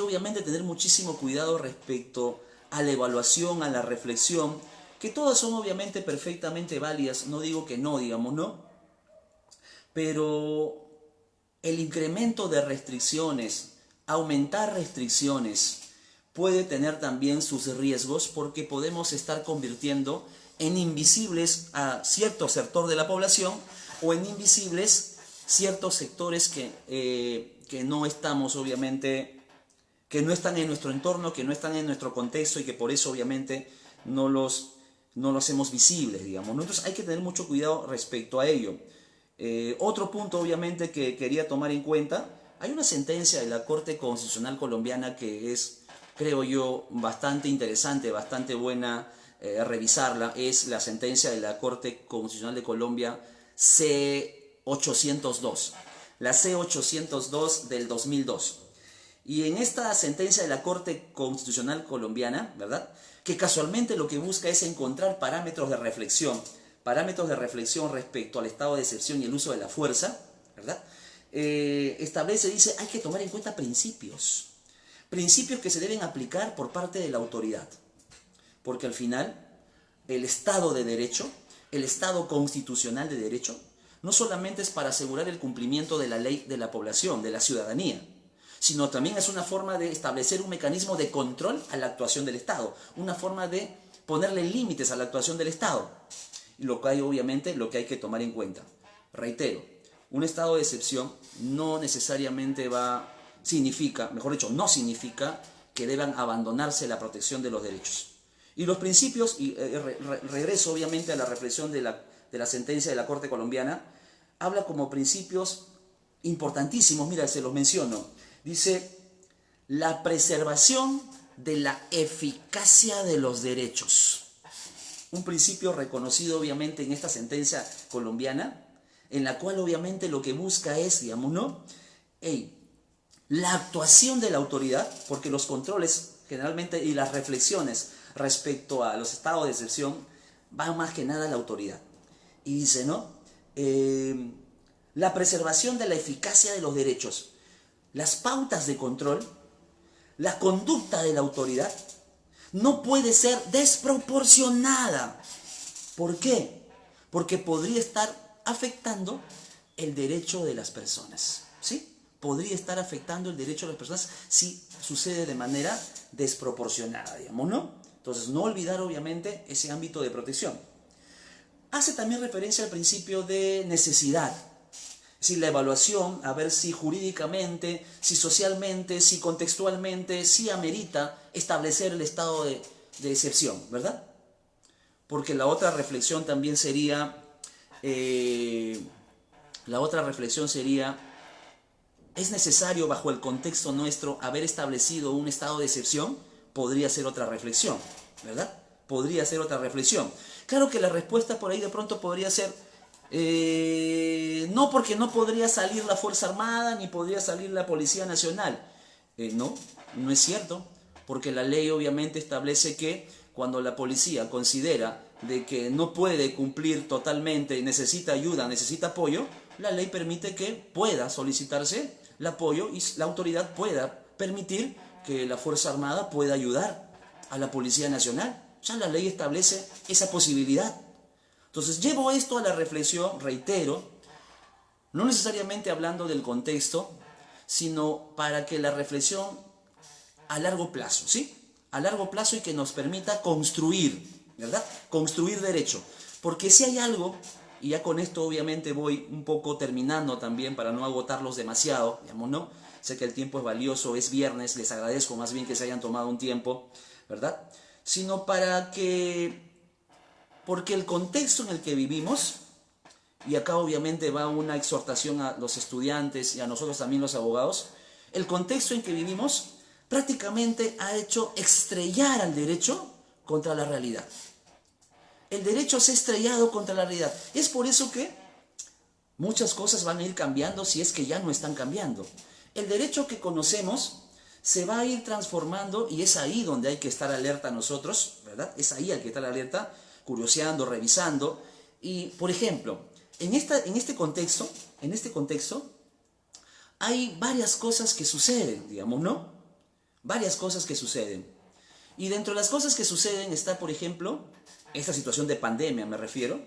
obviamente tener muchísimo cuidado respecto a la evaluación, a la reflexión, que todas son obviamente perfectamente válidas, no digo que no, digamos, ¿no? Pero el incremento de restricciones, aumentar restricciones, puede tener también sus riesgos porque podemos estar convirtiendo en invisibles a cierto sector de la población o en invisibles ciertos sectores que no estamos obviamente, que no están en nuestro entorno, que no están en nuestro contexto y que por eso obviamente no los hacemos visibles, digamos, ¿no? Entonces hay que tener mucho cuidado respecto a ello. Otro punto obviamente que quería tomar en cuenta, hay una sentencia de la Corte Constitucional Colombiana que es, creo yo, bastante interesante, bastante buena revisarla, es la sentencia de la Corte Constitucional de Colombia C-802, la C-802 del 2002. Y en esta sentencia de la Corte Constitucional Colombiana, ¿verdad?, que casualmente lo que busca es encontrar parámetros de reflexión respecto al estado de excepción y el uso de la fuerza, ¿verdad?, establece, dice, hay que tomar en cuenta principios que se deben aplicar por parte de la autoridad, porque al final el Estado de Derecho, el Estado constitucional de Derecho, no solamente es para asegurar el cumplimiento de la ley de la población, de la ciudadanía, sino también es una forma de establecer un mecanismo de control a la actuación del Estado, una forma de ponerle límites a la actuación del Estado. Y lo que hay, obviamente, lo que hay que tomar en cuenta. Reitero, un estado de excepción no necesariamente significa que deban abandonarse la protección de los derechos. Y los principios, y regreso obviamente a la reflexión de la sentencia de la Corte Colombiana, habla como principios importantísimos, mira, se los menciono. Dice, la preservación de la eficacia de los derechos. Un principio reconocido obviamente en esta sentencia colombiana, en la cual obviamente lo que busca es, digamos, ¿no?, la actuación de la autoridad, porque los controles generalmente y las reflexiones respecto a los estados de excepción van más que nada a la autoridad. Y dice, ¿no?, la preservación de la eficacia de los derechos. Las pautas de control, la conducta de la autoridad, no puede ser desproporcionada. ¿Por qué? Porque podría estar afectando el derecho de las personas, ¿sí? Podría estar afectando el derecho de las personas si sucede de manera desproporcionada, digamos, ¿no? Entonces, no olvidar, obviamente, ese ámbito de protección. Hace también referencia al principio de necesidad. Es decir, la evaluación, a ver si jurídicamente, si socialmente, si contextualmente, si amerita establecer el estado de excepción, ¿verdad? Porque la otra reflexión también sería, ¿es necesario bajo el contexto nuestro haber establecido un estado de excepción? Podría ser otra reflexión, ¿verdad? Podría ser otra reflexión. Claro que la respuesta por ahí de pronto podría ser, no, porque no podría salir la Fuerza Armada ni podría salir la Policía Nacional. No es cierto, porque la ley obviamente establece que cuando la policía considera de que no puede cumplir totalmente, necesita ayuda, necesita apoyo, la ley permite que pueda solicitarse el apoyo y la autoridad pueda permitir que la Fuerza Armada pueda ayudar a la Policía Nacional. Ya la ley establece esa posibilidad. Entonces llevo esto a la reflexión, reitero, no necesariamente hablando del contexto, sino para que la reflexión a largo plazo, ¿sí? A largo plazo y que nos permita construir, ¿verdad? Construir derecho. Porque si hay algo, y ya con esto obviamente voy un poco terminando también para no agotarlos demasiado, digamos, ¿no? Sé que el tiempo es valioso, es viernes, les agradezco más bien que se hayan tomado un tiempo, ¿verdad? Sino porque el contexto en el que vivimos, y acá obviamente va una exhortación a los estudiantes y a nosotros también los abogados, el contexto en que vivimos prácticamente ha hecho estrellar al derecho contra la realidad. El derecho se ha estrellado contra la realidad. Es por eso que muchas cosas van a ir cambiando si es que ya no están cambiando. El derecho que conocemos se va a ir transformando y es ahí donde hay que estar alerta nosotros, ¿verdad? Es ahí hay que estar alerta, curioseando, revisando. Y, por ejemplo, en este contexto, hay varias cosas que suceden, digamos, ¿no? Varias cosas que suceden. Y dentro de las cosas que suceden está, por ejemplo, esta situación de pandemia, me refiero.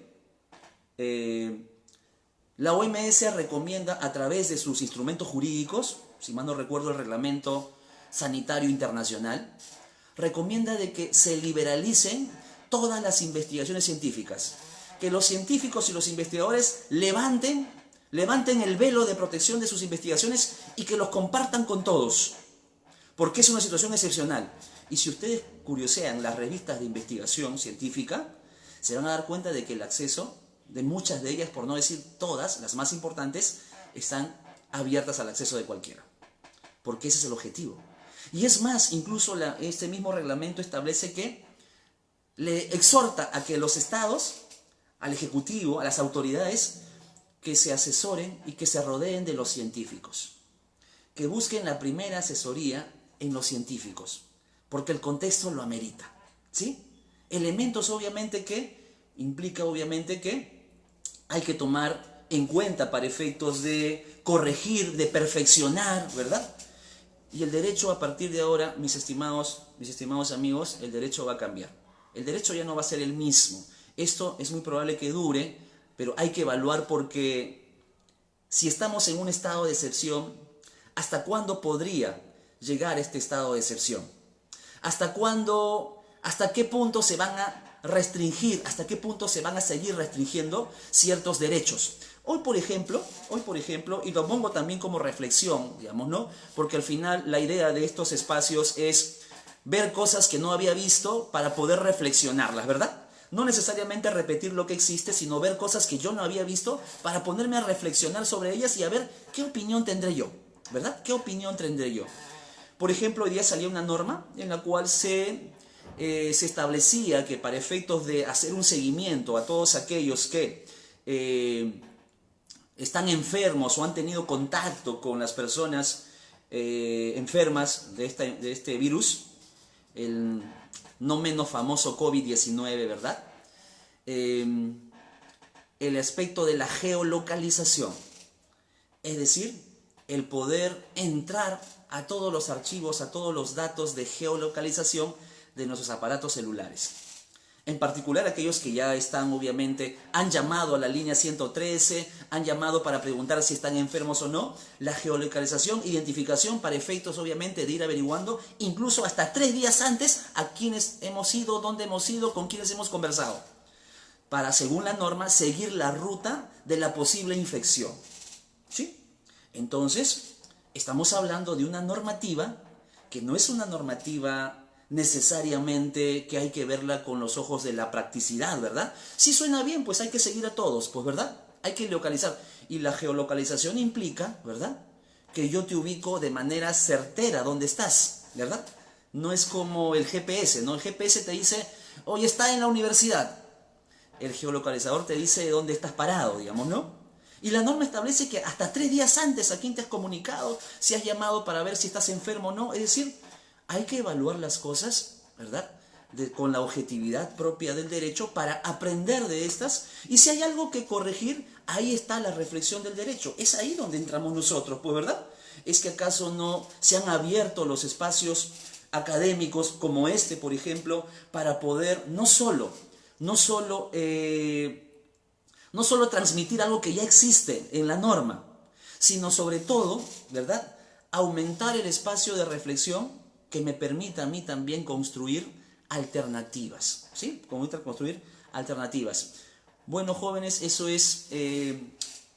La OMS recomienda a través de sus instrumentos jurídicos, si mal no recuerdo el Reglamento Sanitario Internacional, recomienda de que se liberalicen todas las investigaciones científicas. Que los científicos y los investigadores levanten el velo de protección de sus investigaciones y que los compartan con todos. Porque es una situación excepcional. Y si ustedes curiosean las revistas de investigación científica, se van a dar cuenta de que el acceso de muchas de ellas, por no decir todas, las más importantes, están abiertas al acceso de cualquiera. Porque ese es el objetivo. Y es más, incluso este mismo reglamento establece que le exhorta a que los estados, al Ejecutivo, a las autoridades, que se asesoren y que se rodeen de los científicos. Que busquen la primera asesoría en los científicos. Porque el contexto lo amerita, ¿sí? Elementos obviamente que implica obviamente que hay que tomar en cuenta para efectos de corregir, de perfeccionar, ¿verdad? Y el derecho a partir de ahora, mis estimados amigos, el derecho va a cambiar. El derecho ya no va a ser el mismo. Esto es muy probable que dure, pero hay que evaluar porque si estamos en un estado de excepción, ¿hasta cuándo podría llegar este estado de excepción? ¿Hasta qué punto se van a restringir, hasta qué punto se van a seguir restringiendo ciertos derechos? Hoy, por ejemplo, y lo pongo también como reflexión, digamos, ¿no? Porque al final la idea de estos espacios es ver cosas que no había visto para poder reflexionarlas, ¿verdad? No necesariamente repetir lo que existe, sino ver cosas que yo no había visto para ponerme a reflexionar sobre ellas y a ver qué opinión tendré yo, ¿verdad? ¿Qué opinión tendré yo? Por ejemplo, hoy día salía una norma en la cual se establecía que para efectos de hacer un seguimiento a todos aquellos que están enfermos o han tenido contacto con las personas enfermas de este virus, el no menos famoso COVID-19, ¿verdad? El aspecto de la geolocalización, es decir, el poder entrar a todos los archivos, a todos los datos de geolocalización de nuestros aparatos celulares. En particular aquellos que ya están, obviamente, han llamado a la línea 113, han llamado para preguntar si están enfermos o no. La geolocalización, identificación para efectos, obviamente, de ir averiguando, incluso hasta 3 días antes, a quiénes hemos ido, dónde hemos ido, con quiénes hemos conversado. Para, según la norma, seguir la ruta de la posible infección. ¿Sí? Entonces, estamos hablando de una normativa que no es una normativa necesariamente que hay que verla con los ojos de la practicidad, ¿verdad? Si suena bien, pues hay que seguir a todos, pues, ¿verdad? Hay que localizar. Y la geolocalización implica, ¿verdad?, que yo te ubico de manera certera donde estás, ¿verdad? No es como el GPS, ¿no? El GPS te dice, oye, está en la universidad. El geolocalizador te dice dónde estás parado, digamos, ¿no? Y la norma establece que hasta 3 días antes a quién te has comunicado, si has llamado para ver si estás enfermo o no. Es decir, hay que evaluar las cosas, ¿verdad?, con la objetividad propia del derecho para aprender de estas. Y si hay algo que corregir, ahí está la reflexión del derecho. Es ahí donde entramos nosotros, pues, ¿verdad? ¿Es que acaso no se han abierto los espacios académicos como este, por ejemplo, para poder no solo transmitir algo que ya existe en la norma, sino sobre todo, ¿verdad?, aumentar el espacio de reflexión que me permita a mí también construir alternativas, ¿sí? Construir alternativas. Bueno, jóvenes, eso es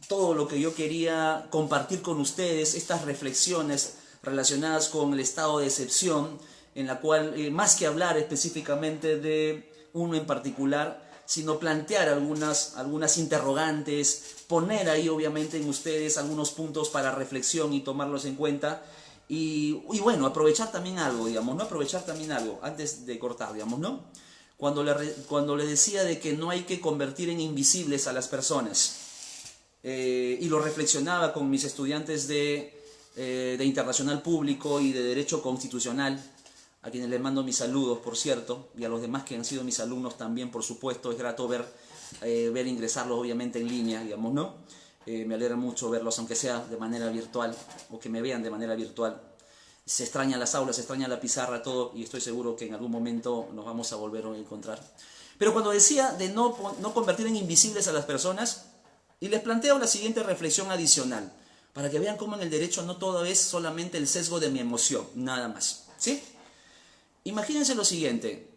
todo lo que yo quería compartir con ustedes, estas reflexiones relacionadas con el estado de excepción, en la cual, más que hablar específicamente de uno en particular, sino plantear algunas interrogantes, poner ahí obviamente en ustedes algunos puntos para reflexión y tomarlos en cuenta. Y bueno, aprovechar también algo, digamos, ¿no? Aprovechar también algo, antes de cortar, digamos, ¿no? Cuando le decía de que no hay que convertir en invisibles a las personas, y lo reflexionaba con mis estudiantes de Internacional Público y de Derecho Constitucional, a quienes les mando mis saludos, por cierto, y a los demás que han sido mis alumnos también, por supuesto. Es grato ver ingresarlos obviamente en línea, digamos, ¿no? Me alegra mucho verlos, aunque sea de manera virtual, o que me vean de manera virtual. Se extrañan las aulas, se extraña la pizarra, todo, y estoy seguro que en algún momento nos vamos a volver a encontrar. Pero cuando decía de no convertir en invisibles a las personas, y les planteo la siguiente reflexión adicional, para que vean cómo en el derecho no todo es solamente el sesgo de mi emoción, nada más, ¿sí? Imagínense lo siguiente,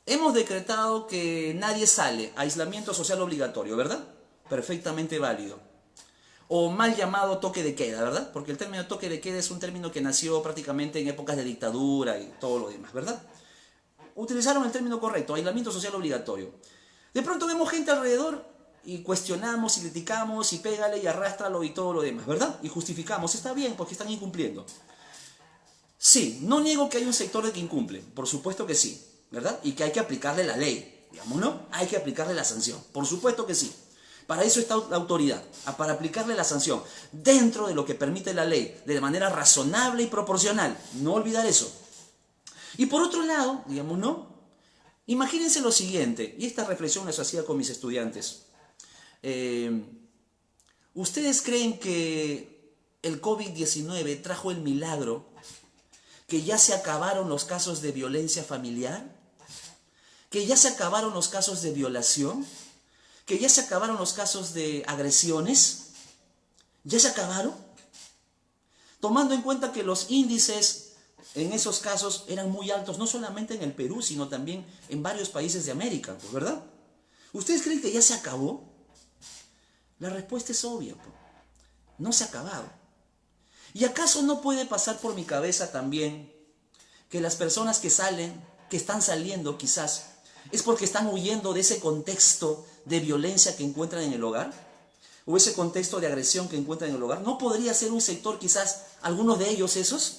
hemos decretado que nadie sale, aislamiento social obligatorio, ¿verdad? Perfectamente válido. O mal llamado toque de queda, ¿verdad? Porque el término toque de queda es un término que nació prácticamente en épocas de dictadura y todo lo demás, ¿verdad? Utilizaron el término correcto, aislamiento social obligatorio. De pronto vemos gente alrededor y cuestionamos y criticamos y pégale y arrástralo y todo lo demás, ¿verdad? Y justificamos, está bien porque están incumpliendo. Sí, no niego que hay un sector de que incumple, por supuesto que sí, ¿verdad? Y que hay que aplicarle la ley, digamos, ¿no? Hay que aplicarle la sanción, por supuesto que sí. Para eso está la autoridad, para aplicarle la sanción dentro de lo que permite la ley, de manera razonable y proporcional. No olvidar eso. Y por otro lado, digamos, ¿no? Imagínense lo siguiente, y esta reflexión les hacía con mis estudiantes. ¿Ustedes creen que el COVID-19 trajo el milagro que ya se acabaron los casos de violencia familiar? ¿Que ya se acabaron los casos de violación? ¿Que ya se acabaron los casos de agresiones? ¿Ya se acabaron? Tomando en cuenta que los índices en esos casos eran muy altos, no solamente en el Perú, sino también en varios países de América, pues, ¿verdad? ¿Ustedes creen que ya se acabó? La respuesta es obvia, pues. No se ha acabado. ¿Y acaso no puede pasar por mi cabeza también que las personas que están saliendo quizás, es porque están huyendo de ese contexto de violencia que encuentran en el hogar? ¿O ese contexto de agresión que encuentran en el hogar? ¿No podría ser un sector quizás, algunos de ellos esos?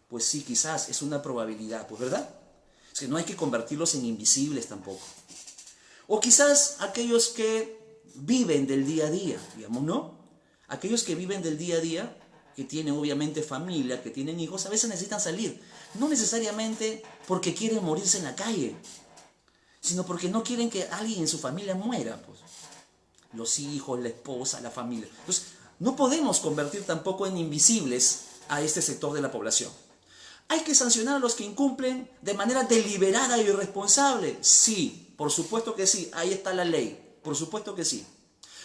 Pues sí, quizás, es una probabilidad, pues, ¿verdad? Es que no hay que convertirlos en invisibles tampoco. O quizás aquellos que viven del día a día, digamos, ¿no? Aquellos que viven del día a día, que tienen obviamente familia, que tienen hijos, a veces necesitan salir. No necesariamente porque quieren morirse en la calle, sino porque no quieren que alguien en su familia muera, pues. Los hijos, la esposa, la familia. Entonces, no podemos convertir tampoco en invisibles a este sector de la población. ¿Hay que sancionar a los que incumplen de manera deliberada y irresponsable? Sí, por supuesto que sí, ahí está la ley, por supuesto que sí.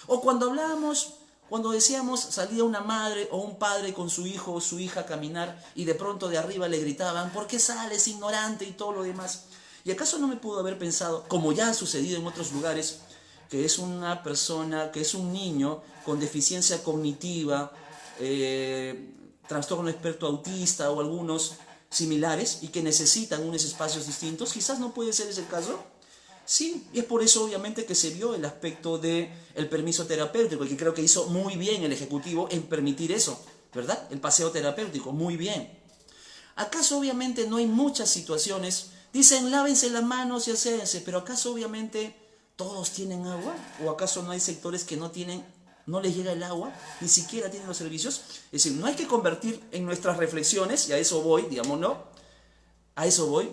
O cuando decíamos, salía una madre o un padre con su hijo o su hija a caminar y de pronto de arriba le gritaban, ¿por qué sales, ignorante? Y todo lo demás. ¿Y acaso no me pudo haber pensado, como ya ha sucedido en otros lugares, que es una persona, que es un niño con deficiencia cognitiva, trastorno espectro autista o algunos similares y que necesitan unos espacios distintos? Quizás no puede ser ese el caso. Sí, y es por eso obviamente que se vio el aspecto del permiso terapéutico, y que creo que hizo muy bien el Ejecutivo en permitir eso, ¿verdad? El paseo terapéutico, muy bien. ¿Acaso obviamente no hay muchas situaciones? Dicen, lávense las manos y acédense, pero ¿acaso obviamente todos tienen agua? ¿O acaso no hay sectores que no les llega el agua, ni siquiera tienen los servicios? Es decir, no hay que convertir en nuestras reflexiones, y a eso voy, digamos, ¿no? A eso voy,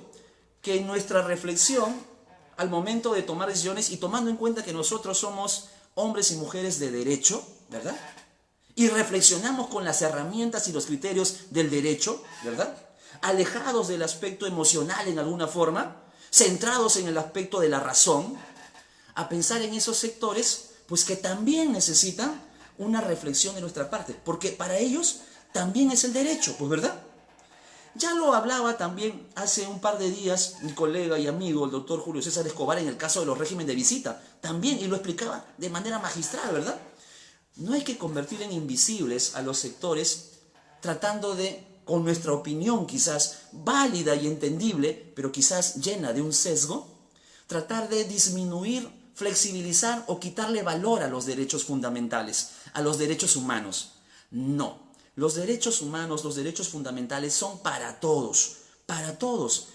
que en nuestra reflexión, al momento de tomar decisiones y tomando en cuenta que nosotros somos hombres y mujeres de derecho, ¿verdad? Y reflexionamos con las herramientas y los criterios del derecho, ¿verdad? Alejados del aspecto emocional en alguna forma, centrados en el aspecto de la razón, a pensar en esos sectores, pues que también necesitan una reflexión de nuestra parte, porque para ellos también es el derecho, pues ¿verdad? Ya lo hablaba también hace un par de días mi colega y amigo, el doctor Julio César Escobar, en el caso de los regímenes de visita, también, y lo explicaba de manera magistral, ¿verdad? No hay que convertir en invisibles a los sectores tratando de, con nuestra opinión quizás válida y entendible, pero quizás llena de un sesgo, tratar de disminuir, flexibilizar o quitarle valor a los derechos fundamentales, a los derechos humanos. No, los derechos humanos, los derechos fundamentales son para todos, para todos.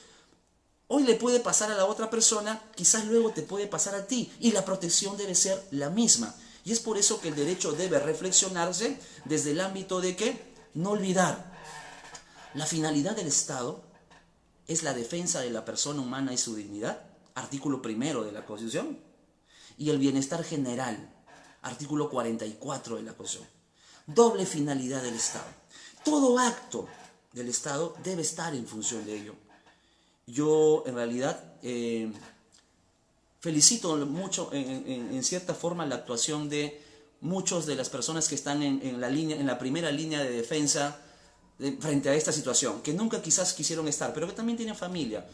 Hoy le puede pasar a la otra persona, quizás luego te puede pasar a ti, y la protección debe ser la misma. Y es por eso que el derecho debe reflexionarse desde el ámbito de que no olvidar. La finalidad del Estado es la defensa de la persona humana y su dignidad, artículo 1 de la Constitución, y el bienestar general, artículo 44 de la Constitución. Doble finalidad del Estado. Todo acto del Estado debe estar en función de ello. Yo, en realidad, felicito mucho, en cierta forma, la actuación de muchas de las personas que están en la primera línea de defensa frente a esta situación, que nunca quizás quisieron estar, pero que también tienen familia.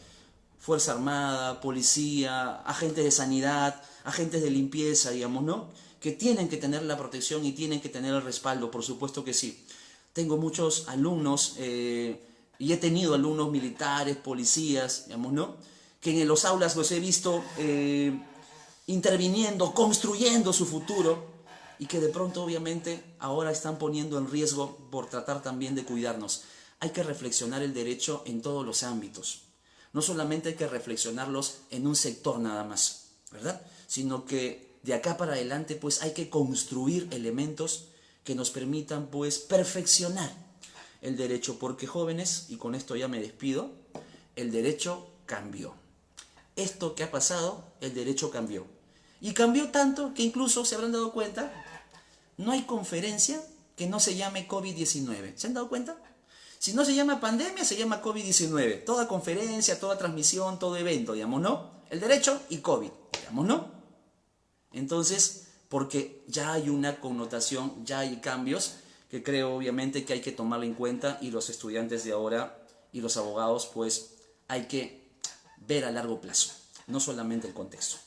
Fuerza Armada, policía, agentes de sanidad, agentes de limpieza, digamos, ¿no? Que tienen que tener la protección y tienen que tener el respaldo, por supuesto que sí. Tengo muchos alumnos, y he tenido alumnos militares, policías, digamos, ¿no? Que en los aulas los he visto interviniendo, construyendo su futuro, y que de pronto obviamente ahora están poniendo en riesgo por tratar también de cuidarnos. Hay que reflexionar el derecho en todos los ámbitos. No solamente hay que reflexionarlos en un sector nada más, ¿verdad? Sino que de acá para adelante pues hay que construir elementos que nos permitan pues perfeccionar el derecho, porque jóvenes, y con esto ya me despido, el derecho cambió. Esto que ha pasado, el derecho cambió. Y cambió tanto que incluso se habrán dado cuenta, no hay conferencia que no se llame COVID-19. ¿Se han dado cuenta? Si no se llama pandemia, se llama COVID-19. Toda conferencia, toda transmisión, todo evento, digamos, ¿no? El derecho y COVID, digamos, ¿no? Entonces, porque ya hay una connotación, ya hay cambios que creo obviamente que hay que tomarlo en cuenta, y los estudiantes de ahora y los abogados pues hay que ver a largo plazo, no solamente el contexto.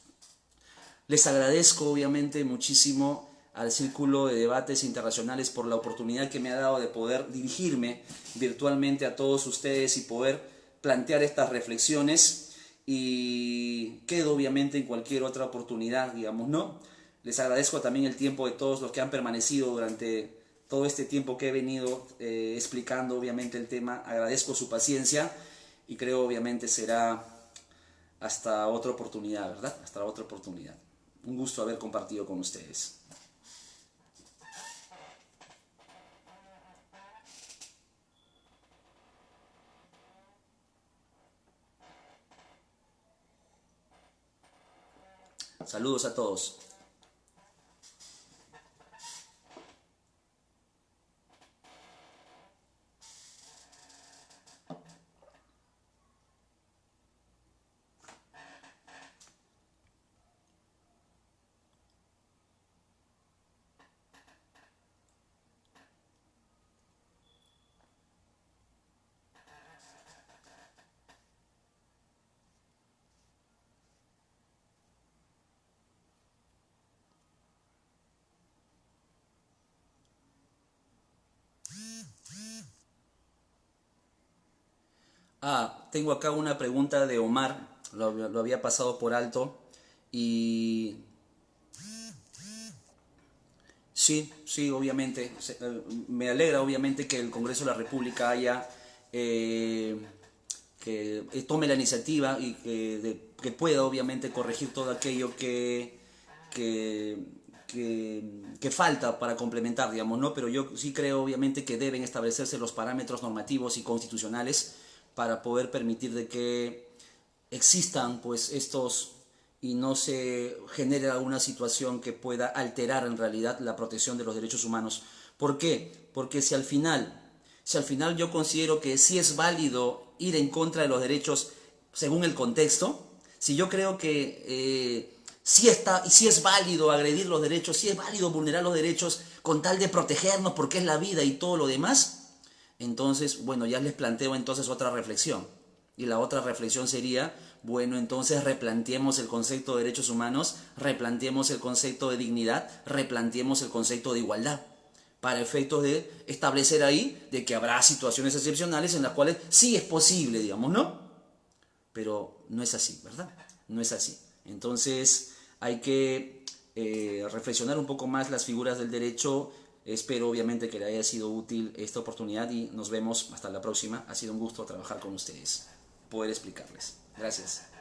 Les agradezco obviamente muchísimo al Círculo de Debates Internacionales por la oportunidad que me ha dado de poder dirigirme virtualmente a todos ustedes y poder plantear estas reflexiones, y quedo obviamente en cualquier otra oportunidad, digamos, ¿no? Les agradezco también el tiempo de todos los que han permanecido durante todo este tiempo que he venido explicando obviamente el tema. Agradezco su paciencia y creo obviamente será hasta otra oportunidad, ¿verdad? Hasta otra oportunidad. Un gusto haber compartido con ustedes. Saludos a todos. Tengo acá una pregunta de Omar, lo había pasado por alto, y sí, obviamente, me alegra obviamente que el Congreso de la República haya, que tome la iniciativa y que pueda obviamente corregir todo aquello que falta para complementar, digamos, ¿no? Pero yo sí creo obviamente que deben establecerse los parámetros normativos y constitucionales para poder permitir de que existan pues estos y no se genere alguna situación que pueda alterar en realidad la protección de los derechos humanos. ¿Por qué? Porque si al final yo considero que sí es válido ir en contra de los derechos según el contexto, si yo creo que sí es válido agredir los derechos, sí es válido vulnerar los derechos con tal de protegernos porque es la vida y todo lo demás, Entonces, bueno, ya les planteo entonces otra reflexión. Y la otra reflexión sería, bueno, entonces replanteemos el concepto de derechos humanos, replanteemos el concepto de dignidad, replanteemos el concepto de igualdad, para efectos de establecer ahí de que habrá situaciones excepcionales en las cuales sí es posible, digamos, ¿no? Pero no es así, ¿verdad? No es así. Entonces hay que reflexionar un poco más las figuras del derecho. Espero obviamente que le haya sido útil esta oportunidad y nos vemos hasta la próxima. Ha sido un gusto trabajar con ustedes, poder explicarles. Gracias.